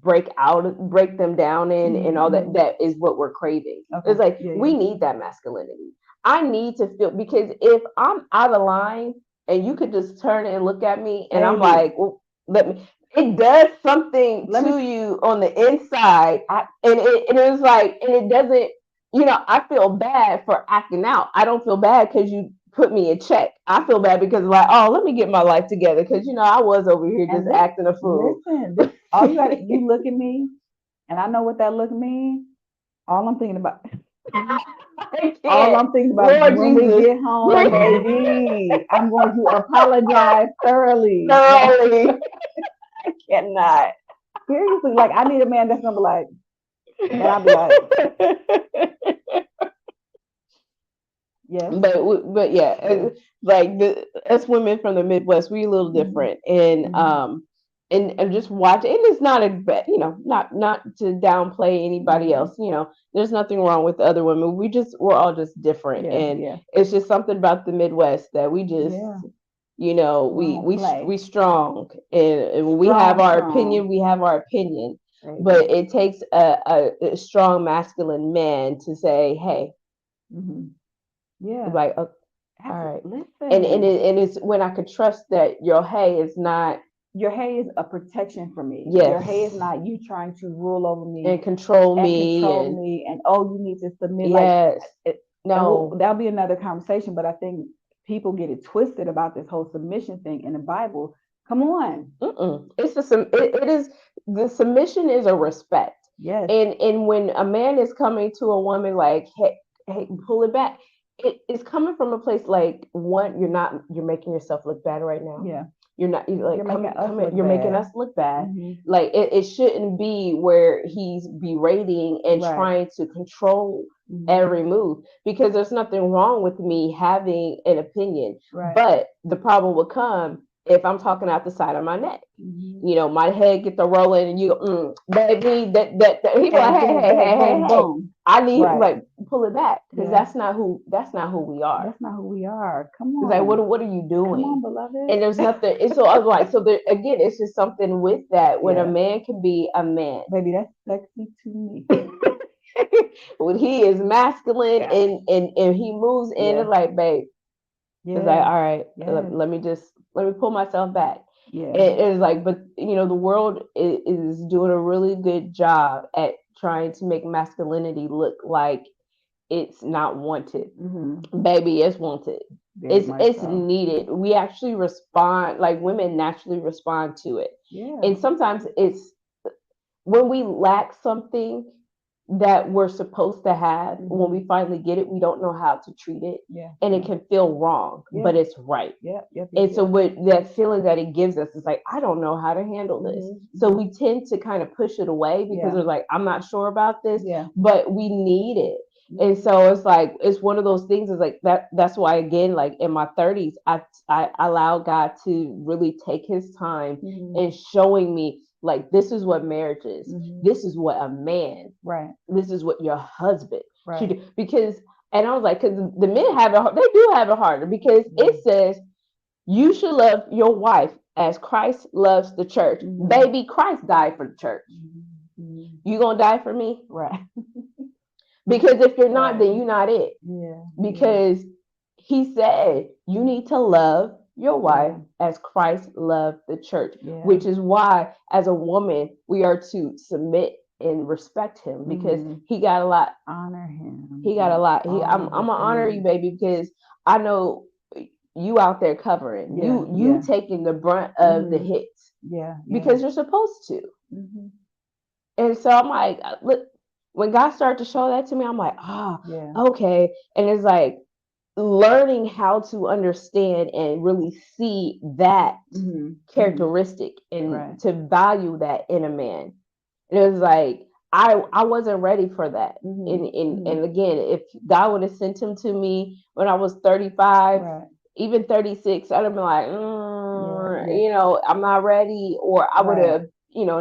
break them down in, and all that, Mhm. that is what we're craving. Okay. It's like Yeah, yeah. we need that masculinity. I need to feel, because if I'm out of line and you could just turn and look at me and I'm Baby, like, well, let me, it does something let me to you on the inside, I and it was like, and it doesn't, I feel bad for acting out. I don't feel bad because you put me in check. I feel bad because, like, oh, let me get my life together, because I was over here and just this acting a fool. listen, this all you got you look at me and I know what that look means. All I'm thinking about I all can't. I'm thinking about is Lord when we Jesus. get home, baby. I'm going to apologize thoroughly. Like Thoroughly. I cannot. seriously, like I need a man that's gonna be like, and I'll be like, yes. But yeah, Yeah. like us women from the Midwest, we a little Hmm. different, and Hmm. just watch. And it's not a not to downplay anybody Hmm. else. There's nothing wrong with the other women. We're all just different, Yeah, and yeah, it's just something about the Midwest that we just, yeah. We we don't play. we strong, and when we have Strong, our strong, opinion, we have our opinion. baby. But it takes a strong masculine man to say, hey, Hmm. Yeah. like, all right. Listen, And it's when I could trust that your hey is not, your hay is a protection for me. Your yes, hay is not you trying to rule over me and control and me, control and me and oh you need to submit like yes, it, and no, that'll be another conversation, but I think people get it twisted about this whole submission thing in the Bible. Come on. it's it is, the submission is a respect, Yes. and when a man is coming to a woman like, hey, pull it back, it is coming from a place like, one, you're making yourself look bad right now. Yeah. You're not, you're You're like, making us come here, look you're making bad. us look bad. Hmm. Like, it shouldn't be where he's berating and Right. trying to control Hmm. every move, because there's nothing wrong with me having an opinion, Right. but the problem will come if I'm talking out the side of my neck. Hmm. My head get the rolling, and you go, baby, that he be like, And hey, boom hey, bang hey, hey, boom hey, boom. I need, Right. like, pull it back, because Yeah. that's not who we are. That's not who we are. Come It's like, on. what are you Come on, doing? beloved. And there's nothing. And so I was like, so there, again, it's just something with that, when a Yeah. man can be a man, Baby, that's sexy to me. when he is masculine, Yeah. and he moves in, Yeah. it's like, babe, it's like, Yes. all right, Yes. let me pull myself back. Yeah. It's like, but the world is doing a really good job at trying to make masculinity look like it's not wanted. Hmm. Baby, it's wanted. Very it's much it's so. needed. We actually respond, like, women naturally respond to it. Yeah. And sometimes it's when we lack something that we're supposed to have, when Hmm. we finally get it, we don't know how to treat it, Yeah. and it Yeah. can feel wrong, Yeah. but it's right. Yeah. Yep. Yep. And so, Yep. what that feeling that it gives us is like, I don't know how to handle this. Hmm. So Hmm. we tend to kind of push it away, because Yeah. we're like, I'm not sure about this, Yeah. but we need it. Yeah. And so it's like, it's one of those things, is like that. That's why, again, like in my 30s, I allowed God to really take his time Hmm. in showing me, like, this is what marriage is. Hmm. This is what a man, Right. this is what your husband should Right. do. Because, and I was like, because the men have it, they do have it harder, because Hmm. it says, you should love your wife as Christ loves the church. Hmm. Baby, Christ died for the church. Hmm. You gonna die for me? Right. Because if you're not, Right. then you're not it. Yeah. Yeah. Because he said you need to love your wife Yeah. as Christ loved the church, Yeah. which is why, as a woman, we are to submit and respect him, because Hmm. he got a lot. Honor him He got a and lot. all I'm the gonna honor you, things. baby, because I know you out there covering. Yeah. You Yeah. taking the brunt of the Hmm. hits, Yeah. Yeah. because you're supposed to. Hmm. And so I'm like, look, when God started to show that to me, I'm like, Yeah. okay. And it's like learning how to understand and really see that Hmm. Hmm. characteristic, Right. and to value that in a man. And it was like, I wasn't ready for that. Hmm. And Hmm. again, if God would have sent him to me when I was 35, Right. even 36, I'd have been like, Yeah. Yeah. I'm not ready, or I would Right. have,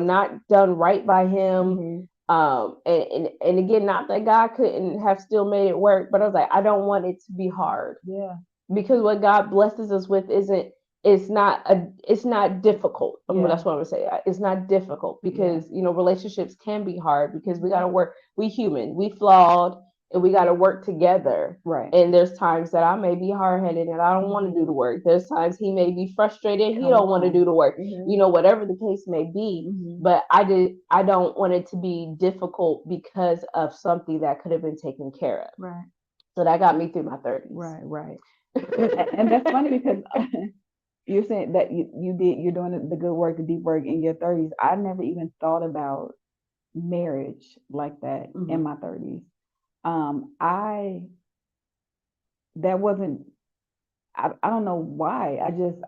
not done right by him. Mhm. And again, not that God couldn't have still made it work, but I was like, I don't want it to be hard, Yeah. because what God blesses us with isn't it's not difficult. Yeah. That's what I'm gonna say. It's not difficult, Yeah. because relationships can be hard, because we Mhm. gotta work. We human, we flawed, and we gotta work together. Right. And there's times that I may be hard headed and I don't want to do Mhm. the work. There's times he may be frustrated and he Come don't want to do on. the work. Mhm. Whatever the case may be. Mhm. But I don't want it to be difficult because of something that could have been taken care of. Right. So that got me through my 30s. Right. Right. And that's funny because you're saying that you're doing the good work, the deep work in your 30s. I never even thought about marriage like that in Hmm. my 30s. I that wasn't I don't know why.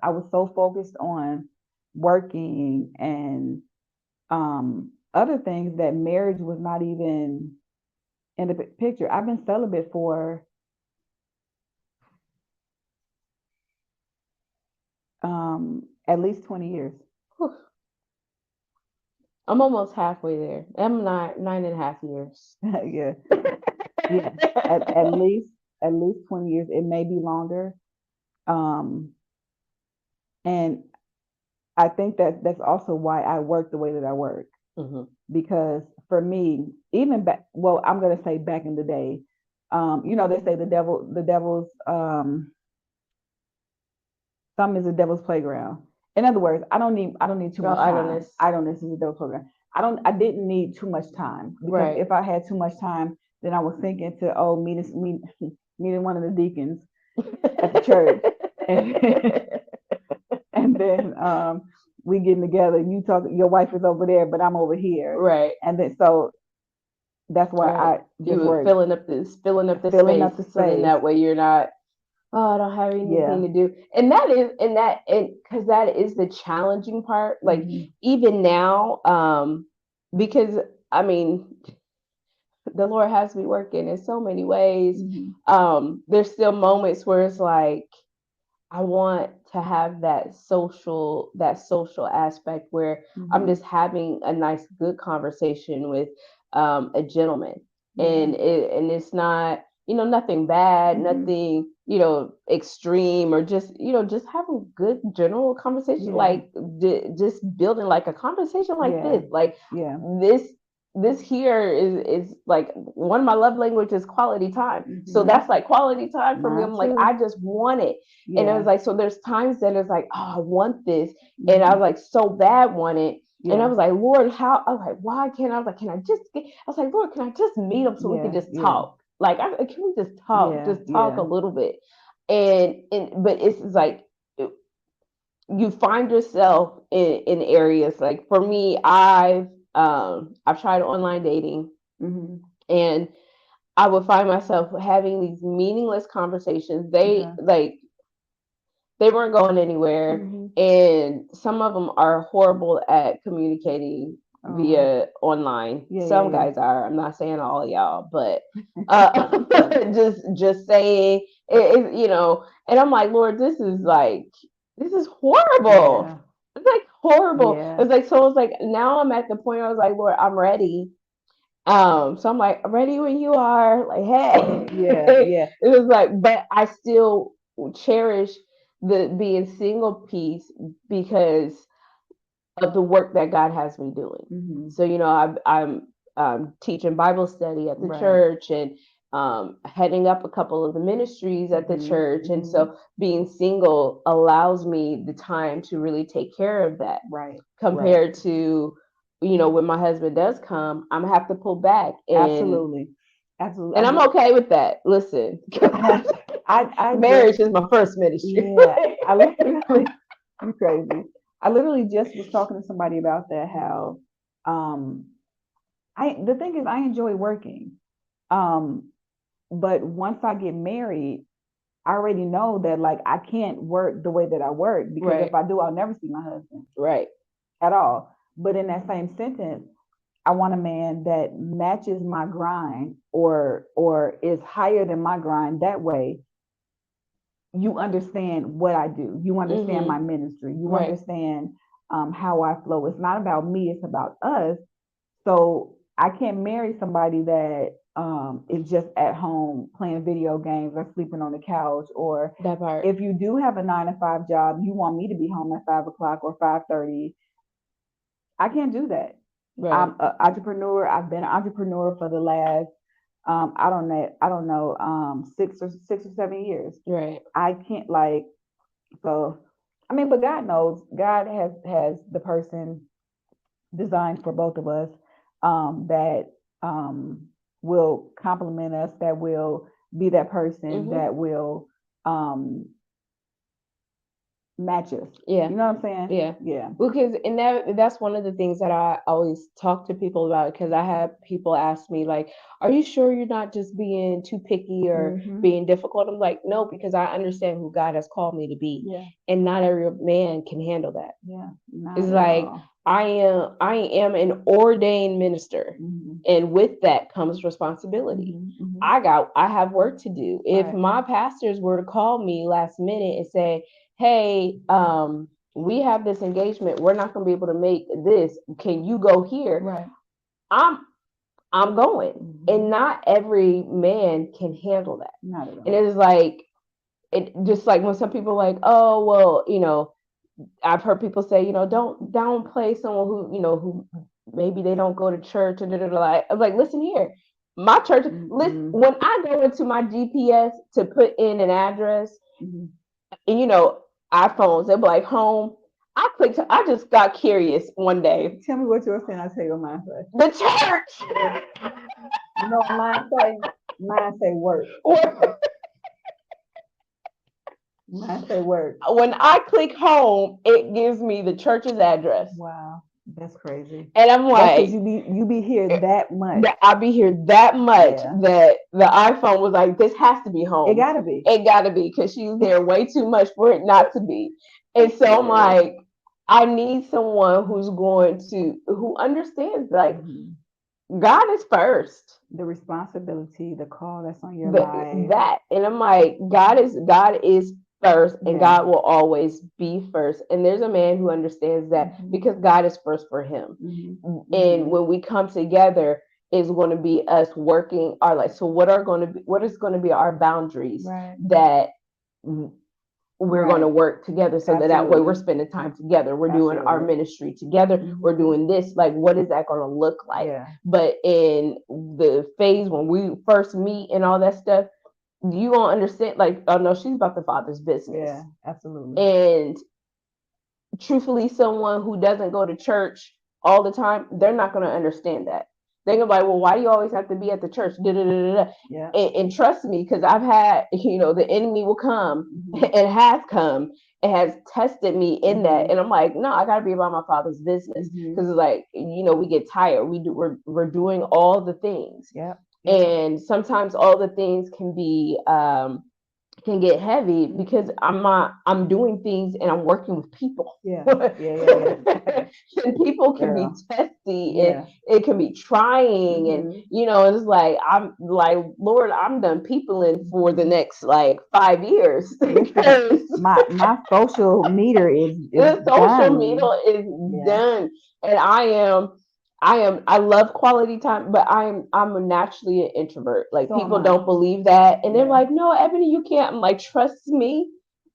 I was so focused on working and other things that marriage was not even in the picture. I've been celibate for at least 20 years. I'm almost halfway there. I'm 9.5 years. Yeah. Yeah. At least 20 years. It may be longer. Um and I think that that's also why I work the way that I work. Hmm. Because for me, even back, well, I'm gonna say back in the day, they say the devil's, some is the devil's playground. In other words, I don't need too Oh, much time. idleness. Idleness is the devil's playground. I didn't need too much time, because Right. if I had too much time, then I was thinking to, oh, meeting one of the deacons at the church, and and then we getting together. And you talk, your wife is over there, but I'm over here, Right. and then so that's why Right. I You just were work filling up the filling space, up the so then space. that way you're not, oh, I don't have anything Yeah. to do. And because that is the challenging part. Like, Hmm. even now, because I mean, the Lord has me working in so many ways. Hmm. There's still moments where it's like, I want to have that social aspect where I'm Hmm. just having a nice, good conversation with a gentleman, Yeah. and it's not, nothing bad, Hmm. nothing, extreme, or just having good general conversation, Yeah. like just building like a conversation like Yeah. this, like Yeah. this. This here is like one of my love languages is quality time. So Hmm. that's like quality time for me. Mine I'm like, too. I just want it. And it Yeah. was like, so there's times that it's like, oh, I want this. And I Hmm. was like, so bad want it. And I Yeah. was like, Lord, how? I was like, why can't I? Was like, can I just get? I was like, Lord, can I just meet him so we can Yeah. just Yeah. talk? Like, can we Yeah. just talk a Yeah. little bit? But it's like, you find yourself in areas, like for me, I've tried online dating, Hmm. and I would find myself having these meaningless conversations. Okay. They weren't going anywhere, Hmm. and some of them are horrible at communicating Oh wow. via online. Yeah. Yeah. Some Yeah. guys are. I'm not saying all of y'all, but just saying and I'm like, Lord, this is horrible. Yeah. It's like horrible. Yeah. It's like, so it's like, now I'm at the point I was like, Lord, I'm ready. So I'm like, ready when you are. Like, Yeah. hey, Yeah. it was like, but I still cherish the being single piece, because of the work that God has me doing. Hmm. So I'm teaching Bible study at the Right. church, and heading up a couple of the ministries at the Hmm. church, and Hmm. so being single allows me the time to really take care of that, Right. Right. compared to when my husband does come, I'm gonna have to pull back, Absolutely. Absolutely. and I'm okay with that. Listen, I just marriage is my first ministry. Yeah. I literally you crazy. I literally just was talking to somebody about that, how um I the thing is I enjoy working. Um but once I get married, I already know that like I can't work the way that I work, because if Right, I do, I'll never see my husband right. at all. But in that same sentence, I want a man that matches my grind, or is higher than my grind. That way you understand what I do. You understand my Mm-hmm. ministry. You Right. understand how I flow. It's not about me, it's about us. So I can't marry somebody that is just at home playing video games or sleeping on the couch. Or That part. if you do have a 9 to 5 job, you want me to be home at 5 o'clock or 5:30. I can't do that. Right. I'm an entrepreneur. I've been an entrepreneur for the last I don't know 6 or 7 years. Right. I can't like so. I mean, but God knows. God has the person designed for both of us that will complement us, that will be that person Mm-hmm. that will um, match us. Yeah. You know what I'm saying? Yeah. Yeah. Because and that's one of the things that I always talk to people about, because I have people ask me like, "Are you sure you're not just being too picky or Hmm. being difficult?" I'm like, "No, because I understand who God has called me to be, Yeah. and not every man can handle that." Yeah. It's Not at like all. I am an ordained minister, Hmm. and with that comes responsibility. Hmm. Hmm. I have work to do. If Right. my pastors were to call me last minute and say, "Hey, we have this engagement. We're not going to be able to make this. Can you go here?" Right. I'm I'm going, and Hmm. not every man can handle that. Not at And it all. is like it just like when some people are like, "Oh, well, I've heard people say, don't downplay someone who maybe they don't go to church and da, da, da, like I'm like, listen here, my church. Listen, Mm-mm. when I go into my GPS to put in an address, Hmm. and iPhones, they'll be like home. I just got curious one day. Tell me what you were saying. I'll tell you what mine say. The church. You know what mine say? Mine say work. Mine say work. When I click home, it gives me the church's address, Wow, that's crazy. and I'm That's because like, you be here that much. that I'll be here that much Yeah, that the iPhone was like, this has to be it home. gotta be. It got to be, because she's there way too much for it not to be. And That's so I'm hilarious. like, I need someone who understands like Hmm. God is first. The responsibility, the call that's on your The, life. that and I'm like, God is first, and Yeah. God will always be first. And there's a man who understands that, Hmm. because God is first for him. Hmm. And Hmm. when we come together, is going to be us working our life. So what is going to be our boundaries Right. that we're going to Right. work together, so that way we're Absolutely. spending time together, we're doing our Absolutely. ministry together, we're Hmm. doing this, like what is that going to look like? Yeah. But in the phase when we first meet and all that stuff, you won't understand, like, oh no, she's about the Father's business. Yeah. Absolutely. And truthfully, someone who doesn't go to church all the time, they're not going to understand that. They're going to be like, well, why do you always have to be at the church? Da, da, da, da. Yeah. And trust me, because I've had, the enemy will come Hmm. and has come and has tested me in that. Hmm. And I'm like, no, I got to be about my Father's business. Hmm. Because it's like, we get tired. We're doing all the things. Yep. Yep. And sometimes all the things can get heavy, because I'm doing things and I'm working with people. Yeah. Yeah. Yeah. Yeah. And people can be Girl. testy, and Yeah. it can be trying, and Hmm. it's like, I'm like, Lord, I'm done peopling for the Hmm. next like 5 years. Listen, Because my social meter is the social media done. is Yeah. done. And I love quality time, but I'm naturally an introvert. Like, So am people I. don't believe that, and they're Yeah. like, no, Ebony, you can't. I'm like, trust me,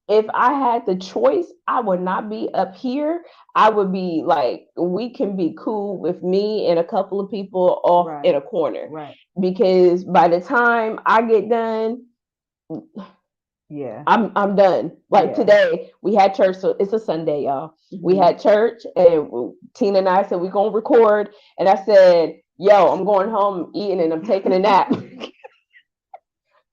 if I had the choice, I would not be up here. I would be like, we can be cool with me and a couple of people off in Right. a corner, Right. because by the time I get done, Yeah. I'm done. Like Yeah. today, we had church, so it's a Sunday, y'all. We Hmm. had church, and Tina and I said we're gonna record, and I said, "Yo, I'm going home, eating, and I'm taking a nap."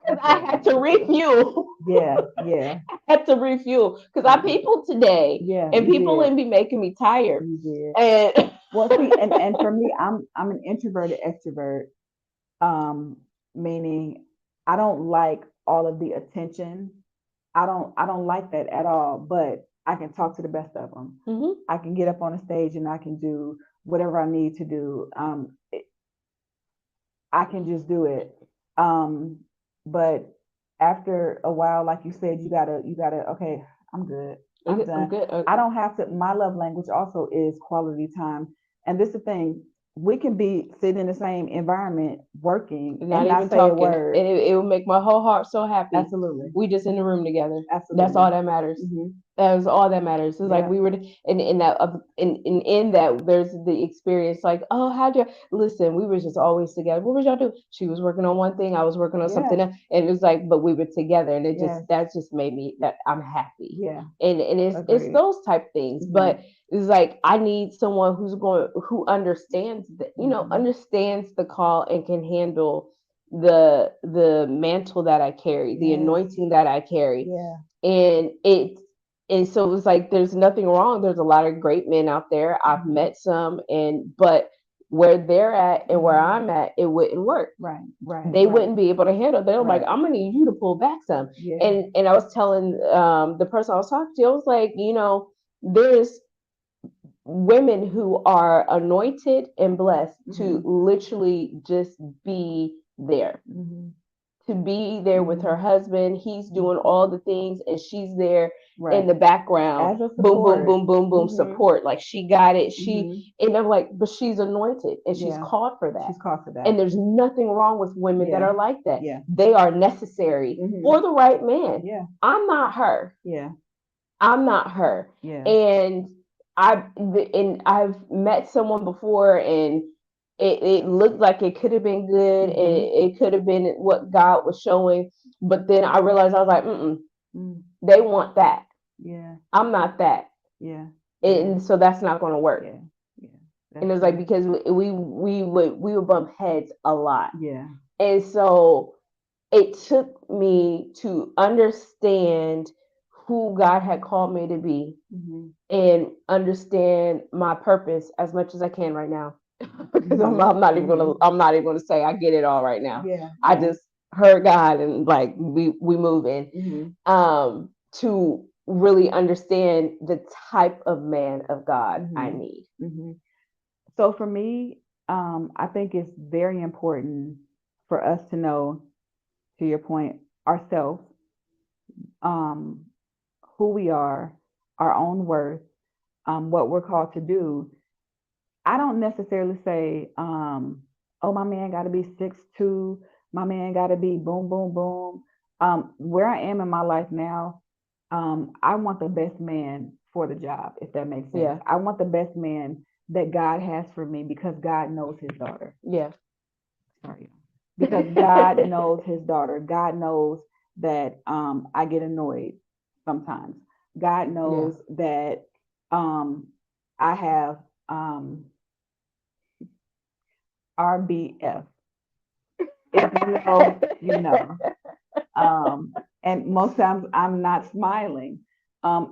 Because That's I so had to funny. refuel. Yeah. Yeah. Had to refuel, because I people today, Yeah. and You people did. ain't be making me tired. You did. And Well, see, and for me, I'm an introverted extrovert. Um, Meaning I don't like all of the attention. I don't like that at all. But I can talk to the best of them. Mhm. I can get up on a stage and I can do whatever I need to do. I can just do it. But after a while, like you said, you gotta, okay, I'm good. I'm I'm done. good. I don't have to, my love language also is quality time. And this is the thing, we can be sitting in the same environment working and Not even not say a talking, word. and it will make my whole heart so happy. Absolutely. We just in the room together. That's Absolutely. all that matters. Hmm. That is all that matters. It's like Yeah. we were in that in that there's the experience like, oh, how'd you listen? We were just always together. What was y'all do? She was working on one thing, I was working on Yeah. something else, and it was like, but we were together, and it just Yes. that just made me that I'm happy, Yeah. and it's Agreed. those type things, Hmm. but it's like I need someone who understands that, Hmm. understands the call and can handle the mantle that I carry, the Yes. anointing that I carry, Yeah. and so it's like there's nothing wrong. There's a lot of great men out there. I've Hmm. met some, but where they're at and where Hmm. I'm at, it wouldn't work. Right. Right. They Right. wouldn't be able to handle. They're like, Right. I'm gonna need you to pull back some. Yeah. And I was telling the person I was talking to, I was like, there's women who are anointed and blessed to Hmm. literally just be there, Hmm. to be there with her Hmm. husband. He's doing all the things and she's there in Right. the background. As a Boom, boom, support. boom, boom, boom, Hmm. support. Like she got it. Hmm. And I'm like, but she's anointed and she's Yeah. called for that. She's called for that. And there's nothing wrong with women that Yeah. are like that. Yeah. They are necessary Hmm. for the right man. Yeah. I'm not her. Yeah. I'm not her. Yeah. And I've met someone before, and it looked like it could have been good, and Hmm. it could have been what God was showing. But then I realized I was like, Mm. they want that. Yeah. I'm not that, Yeah. Yeah. and so that's not going to work. Yeah. Yeah. And That's it's like good. because we would bump heads a lot, Yeah. and so it took me to understand who God had called me to be Hmm. and understand my purpose as much as I can right now. Because I'm, Hmm. I'm not even gonna Hmm. I'm not even gonna say I get it all right now. Yeah. I Yeah. just heard God and like we move in Hmm. to really understand the type of man of God I Hmm. need. Hmm. So for me, I think it's very important for us to know, to your point, ourselves, um, who we are, our own worth, what we're called to do. I don't necessarily say, oh, my man got to be 6'2", my man got to be boom, boom, boom. Where I am in my life now, I want the best man for the job, if that makes sense. Yeah, I want the best man that God has for me because God knows his daughter. yeah, Sorry. Because God knows his daughter. God knows that I get annoyed sometimes. God yeah. knows that um, I have RBF. If you know, you know. And most times I'm not smiling,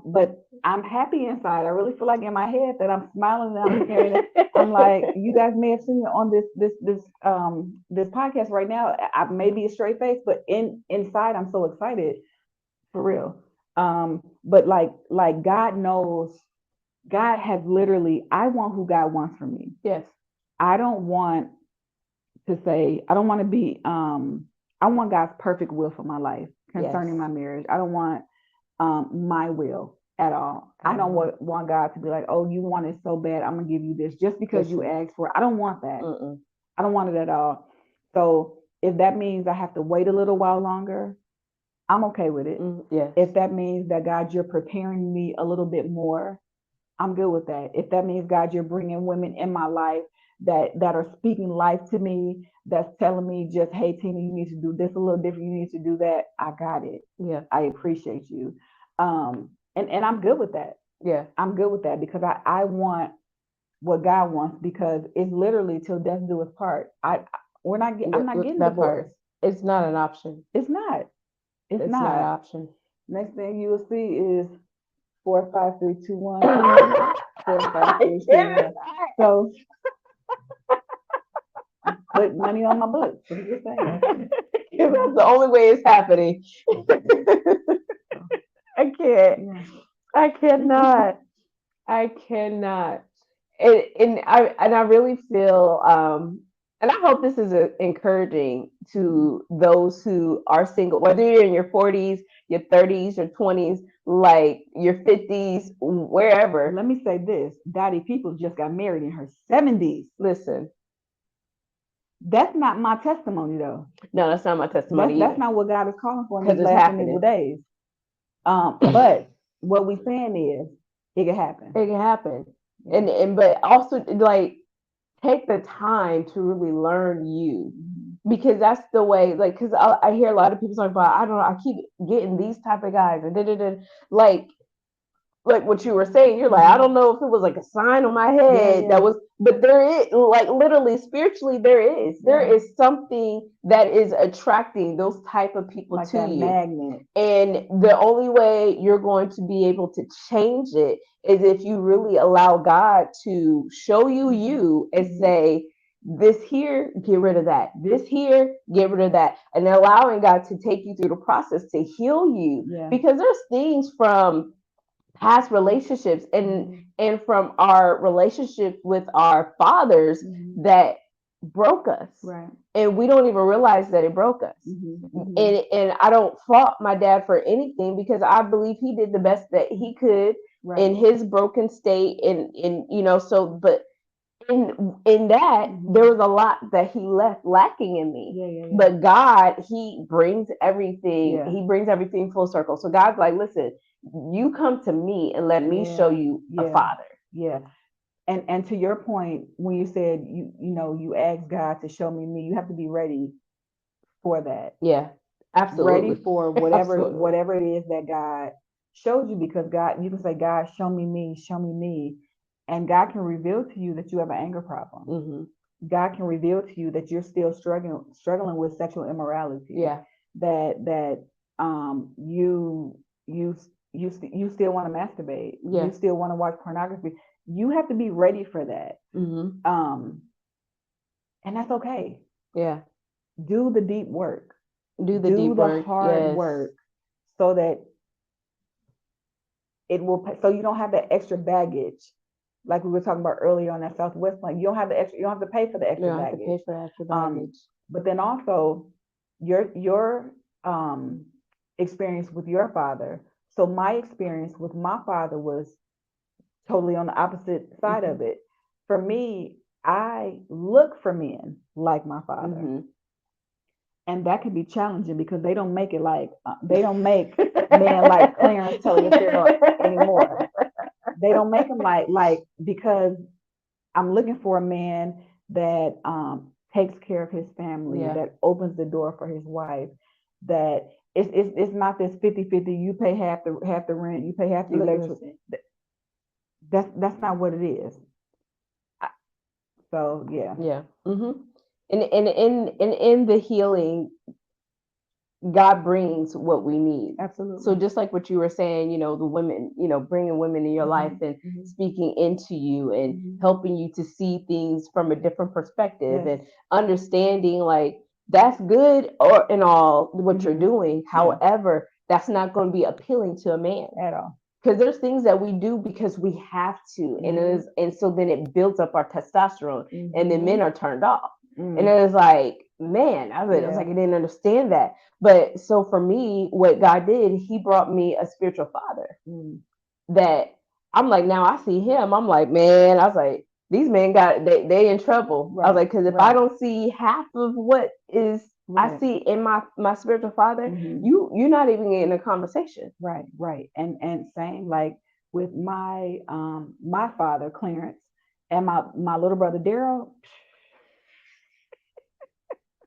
but I'm happy inside. I really feel like in my head that I'm smiling and I'm hearing it. I'm like, you guys may have seen it on this podcast right now. I may be a straight face, but inside I'm so excited for real. But like God knows, God has literally. I want who God wants from me. Yes, I don't want to say, I don't want to be, I want God's perfect will for my life yes. concerning my marriage. I don't want my will at all. I I don't don't know. want God to be like, oh, you want it so bad, I'm gonna give you this just because you Listen. asked for it. I don't want that. Mm-mm. I don't want it at all. So if that means I have to wait a little while longer, I'm okay with it. Yes. If that means that God, you're preparing me a little bit more, I'm good with that. If that means God, you're bringing women in my life that are speaking life to me, that's telling me just, hey, Tina, you need to do this a little different. You need to do that. I got it. Yeah. I appreciate you. And I'm good with that. Yeah. I'm good with that because I want what God wants because it's literally till death do us part. I'm not getting That part. divorced. It's not an option. It's not. It's It's not an not. option. Next thing you will see is 4, 5, 3, 2, 1. Four, five, I three, two, can't. one. So put money on my books. I'm just saying. That's the only way it's happening. So, I can't. yeah. I cannot. I cannot. And I really feel And I hope this is encouraging to those who are single, whether you're in your 40s, your 30s, your 20s, like your 50s, wherever. Let me say this: Dottie People just got married in her 70s. Listen, That's not my testimony, though. no, that's not my That's testimony that's either, not what God is calling for in because these it's last and evil happening. days. But what we saying is, it can happen. It can happen, Yeah. and but also like take the time to really learn you, because that's the way. Like, because I hear a lot of people talk about, I don't know, I keep getting these type of guys and like what you were saying, you're like, I don't know if it was like a sign on my Yeah, head that yeah, was, but there is, like, literally spiritually, there yeah. is something that is attracting those type of people Like to that you. magnet. And the only way you're going to be able to change it is if you really allow God to show you you and say, this here, get rid of that. This here, get rid of that. And allowing God to take you through the process to heal you. Yeah. Because there's things from past relationships and from our relationship with our fathers that broke us, Right. and we don't even realize that it broke us. And I don't fault my dad for anything, because I believe he did the best that he could Right. in his broken state, and so, but in that there was a lot that he left lacking in me. Yeah. But God, he brings everything, Yeah. he brings everything full circle. So God's like, listen, you come to me and let me show you a Yeah. father. Yeah. And to your point, when you said you asked God to show me, you have to be ready for that. Yeah, Ready absolutely. for whatever Absolutely. whatever it is that God shows you, because God, you can say, God, show me, show me, and God can reveal to you that you have an anger problem. God can reveal to you that you're still struggling with sexual immorality. Yeah. That you you still want to masturbate. Yeah. You still want to watch pornography. You have to be ready for that. And that's okay. Yeah. Do the deep work. Do the Do deep the work. hard Yes. work, so that it will, so you don't have that extra baggage, like we were talking about earlier on that Southwest plan. You don't have the extra, you don't have to pay for the You extra don't have to baggage. pay for the extra baggage. But then also your experience with your father. So my experience with my father was totally on the opposite side of it. For me, I look for men like my father. And that can be challenging, because they don't make it like they don't make men like Clarence Telly anymore. They don't make them because I'm looking for a man that takes care of his family, Yeah. that opens the door for his wife, that it's not this 50-50, you pay half the rent, you pay half the electricity. That's not what it is. So yeah. Yeah. And in the healing, God brings what we need. Absolutely. So just like what you were saying, the women, bringing women in your life and speaking into you and helping you to see things from a different perspective, and understanding, like, that's good or in all what you're doing. However, that's not going to be appealing to a man at all. Because there's things that we do because we have to, and so then it builds up our testosterone, and then men are turned off. And it was like, man, I was like, I didn't understand that. But so for me, what God did, he brought me a spiritual father that I'm like, now I see him. I'm like, man, I was like, these men they in trouble. I was like, because if I don't see half of what is I see in my spiritual father, you're not even getting a conversation. Right. And same like with my my father, Clarence, and my little brother Daryl.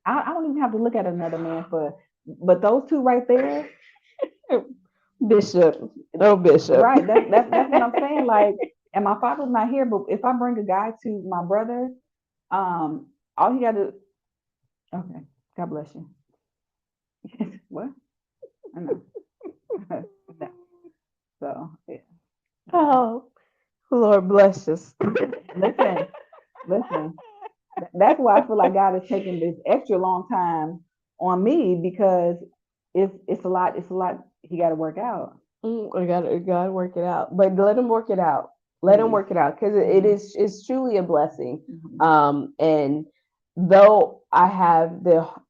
I don't even have to look at another man but those two right there. Bishop, no Bishop. Right. That's what I'm saying. Like, and my father's not here, but if I bring a guy to my brother, all he got to. Okay, God bless you. What? I know. No. So yeah. Oh, Lord bless us. Listen. That's why I feel like God is taking this extra long time on me, because it's a lot. It's a lot. He got to work out. I gotta work it out, but let him work it out. Let him work it out, because it's truly a blessing. And though I have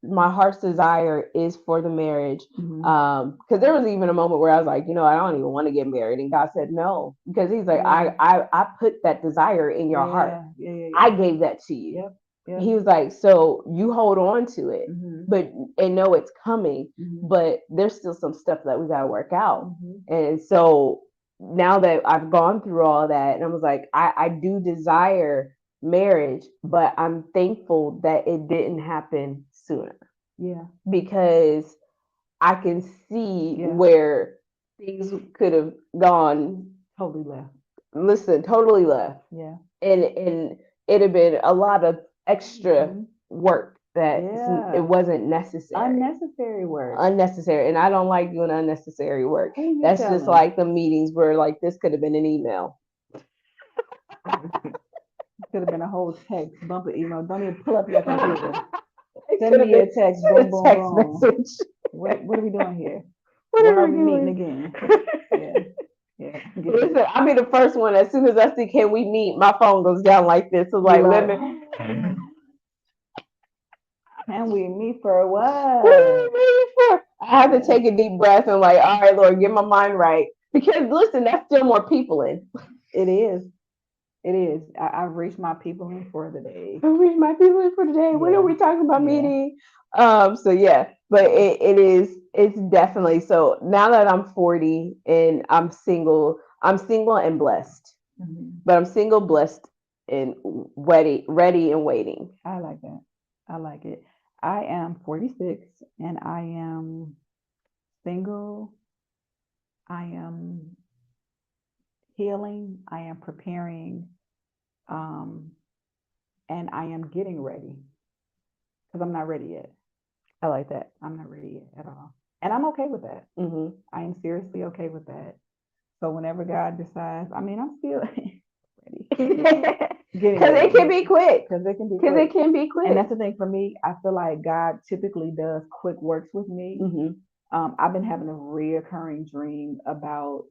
my heart's desire is for the marriage. Mm-hmm. Because there was even a moment where I was like, I don't even want to get married, and God said no, because He's like, Yeah. I put that desire in your heart. Yeah. Yeah. Yeah. I Yeah. gave that to you. Yep. Yep. He was like, so you hold on to it, Mm-hmm. but and know it's coming, Mm-hmm. but there's still some stuff that we got to work out. Mm-hmm. And so now that I've gone through all that, and I was like, I do desire marriage, but I'm thankful that it didn't happen sooner, Yeah. because I can see Yeah. where things could have gone, Totally left. listen, totally left, Yeah. and it'd have been a lot of extra Mm-hmm. work that it Yeah. wasn't necessary. Unnecessary work. Unnecessary, and I don't like doing unnecessary work. Who you That's just telling? like the meetings where like this could have been an email. Could have been a whole text, bumper email. Don't even pull up your computer. It Send could have me a been text. a Boom, boom, text boom. message. What are we doing here? What Why are are we we meeting doing? again? Yeah. Yeah. Get it. Listen, I'll be the first one. As soon as I see "Can we meet?" my phone goes down like this. It's You're like, like, lemon. can we meet for What are what? we waiting for? I have to Yeah. take a deep breath and like, all right, Lord, get my mind right. Because listen, that's still more people in. It is. It is. I've reached my people in for the day. Who reached my people in for today? When are Yeah. we talking about Yeah. meeting? So yeah, but Yeah. it's definitely so now that I'm 40 and I'm single and blessed. Hmm. But I'm single, blessed, and ready and waiting. I like that. I like it. I am 46 and I am single. I am healing. I am preparing. Um, and I am getting ready because I'm not ready yet. I like that. I'm not ready yet at all. And I'm okay with that. Mm-hmm. I am seriously okay with that. So whenever God decides, I mean, I'm still ready, getting Because it can ready be quick. because it can be Because quick. it can be And quick. that's the thing for me. I feel like God typically does quick works with me. Mm-hmm. I've been having a reoccurring dream about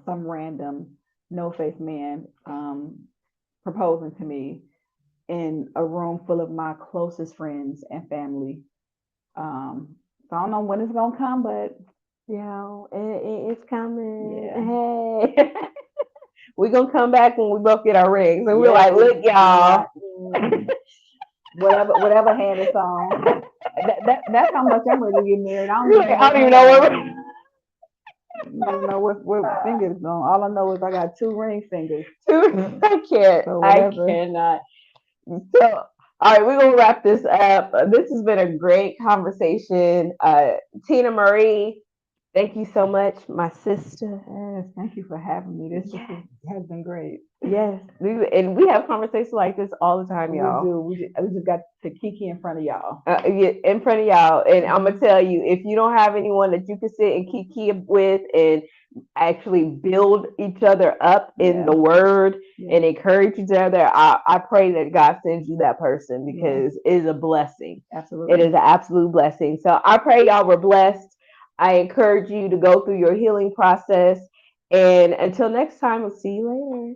some random no face man proposing to me in a room full of my closest friends and family. So I don't know when it's gonna come, but It's coming. yeah, Hey. We're going to come back when we both get our rings. And we're yes, like, look, we y'all. got whatever hand it's on. That's how much I'm ready to get married. I don't We're even like, know I what don't even know hand. what. I don't even know what finger it's on. All I know is I got two ring fingers. I can't. So I whatever. cannot. So, all right, we're gonna wrap this up. This has been a great conversation. Tina Marie, thank you so much, my sister. Yes, thank you for having me. Yes, Has been great. yes. We have conversations like this all the time, We y'all. do. We just got to kiki in front of y'all. Yeah, in front of y'all, and I'm gonna Mhm. tell you, if you don't have anyone that you can sit and kiki with and actually build each other up in Yeah. the word Yeah. and encourage each other, I pray that God sends you that person, Yeah. because it is a blessing. It is Absolutely. an absolute blessing. So I pray y'all were blessed. I encourage you to go through your healing process. And until next time, we'll see you later.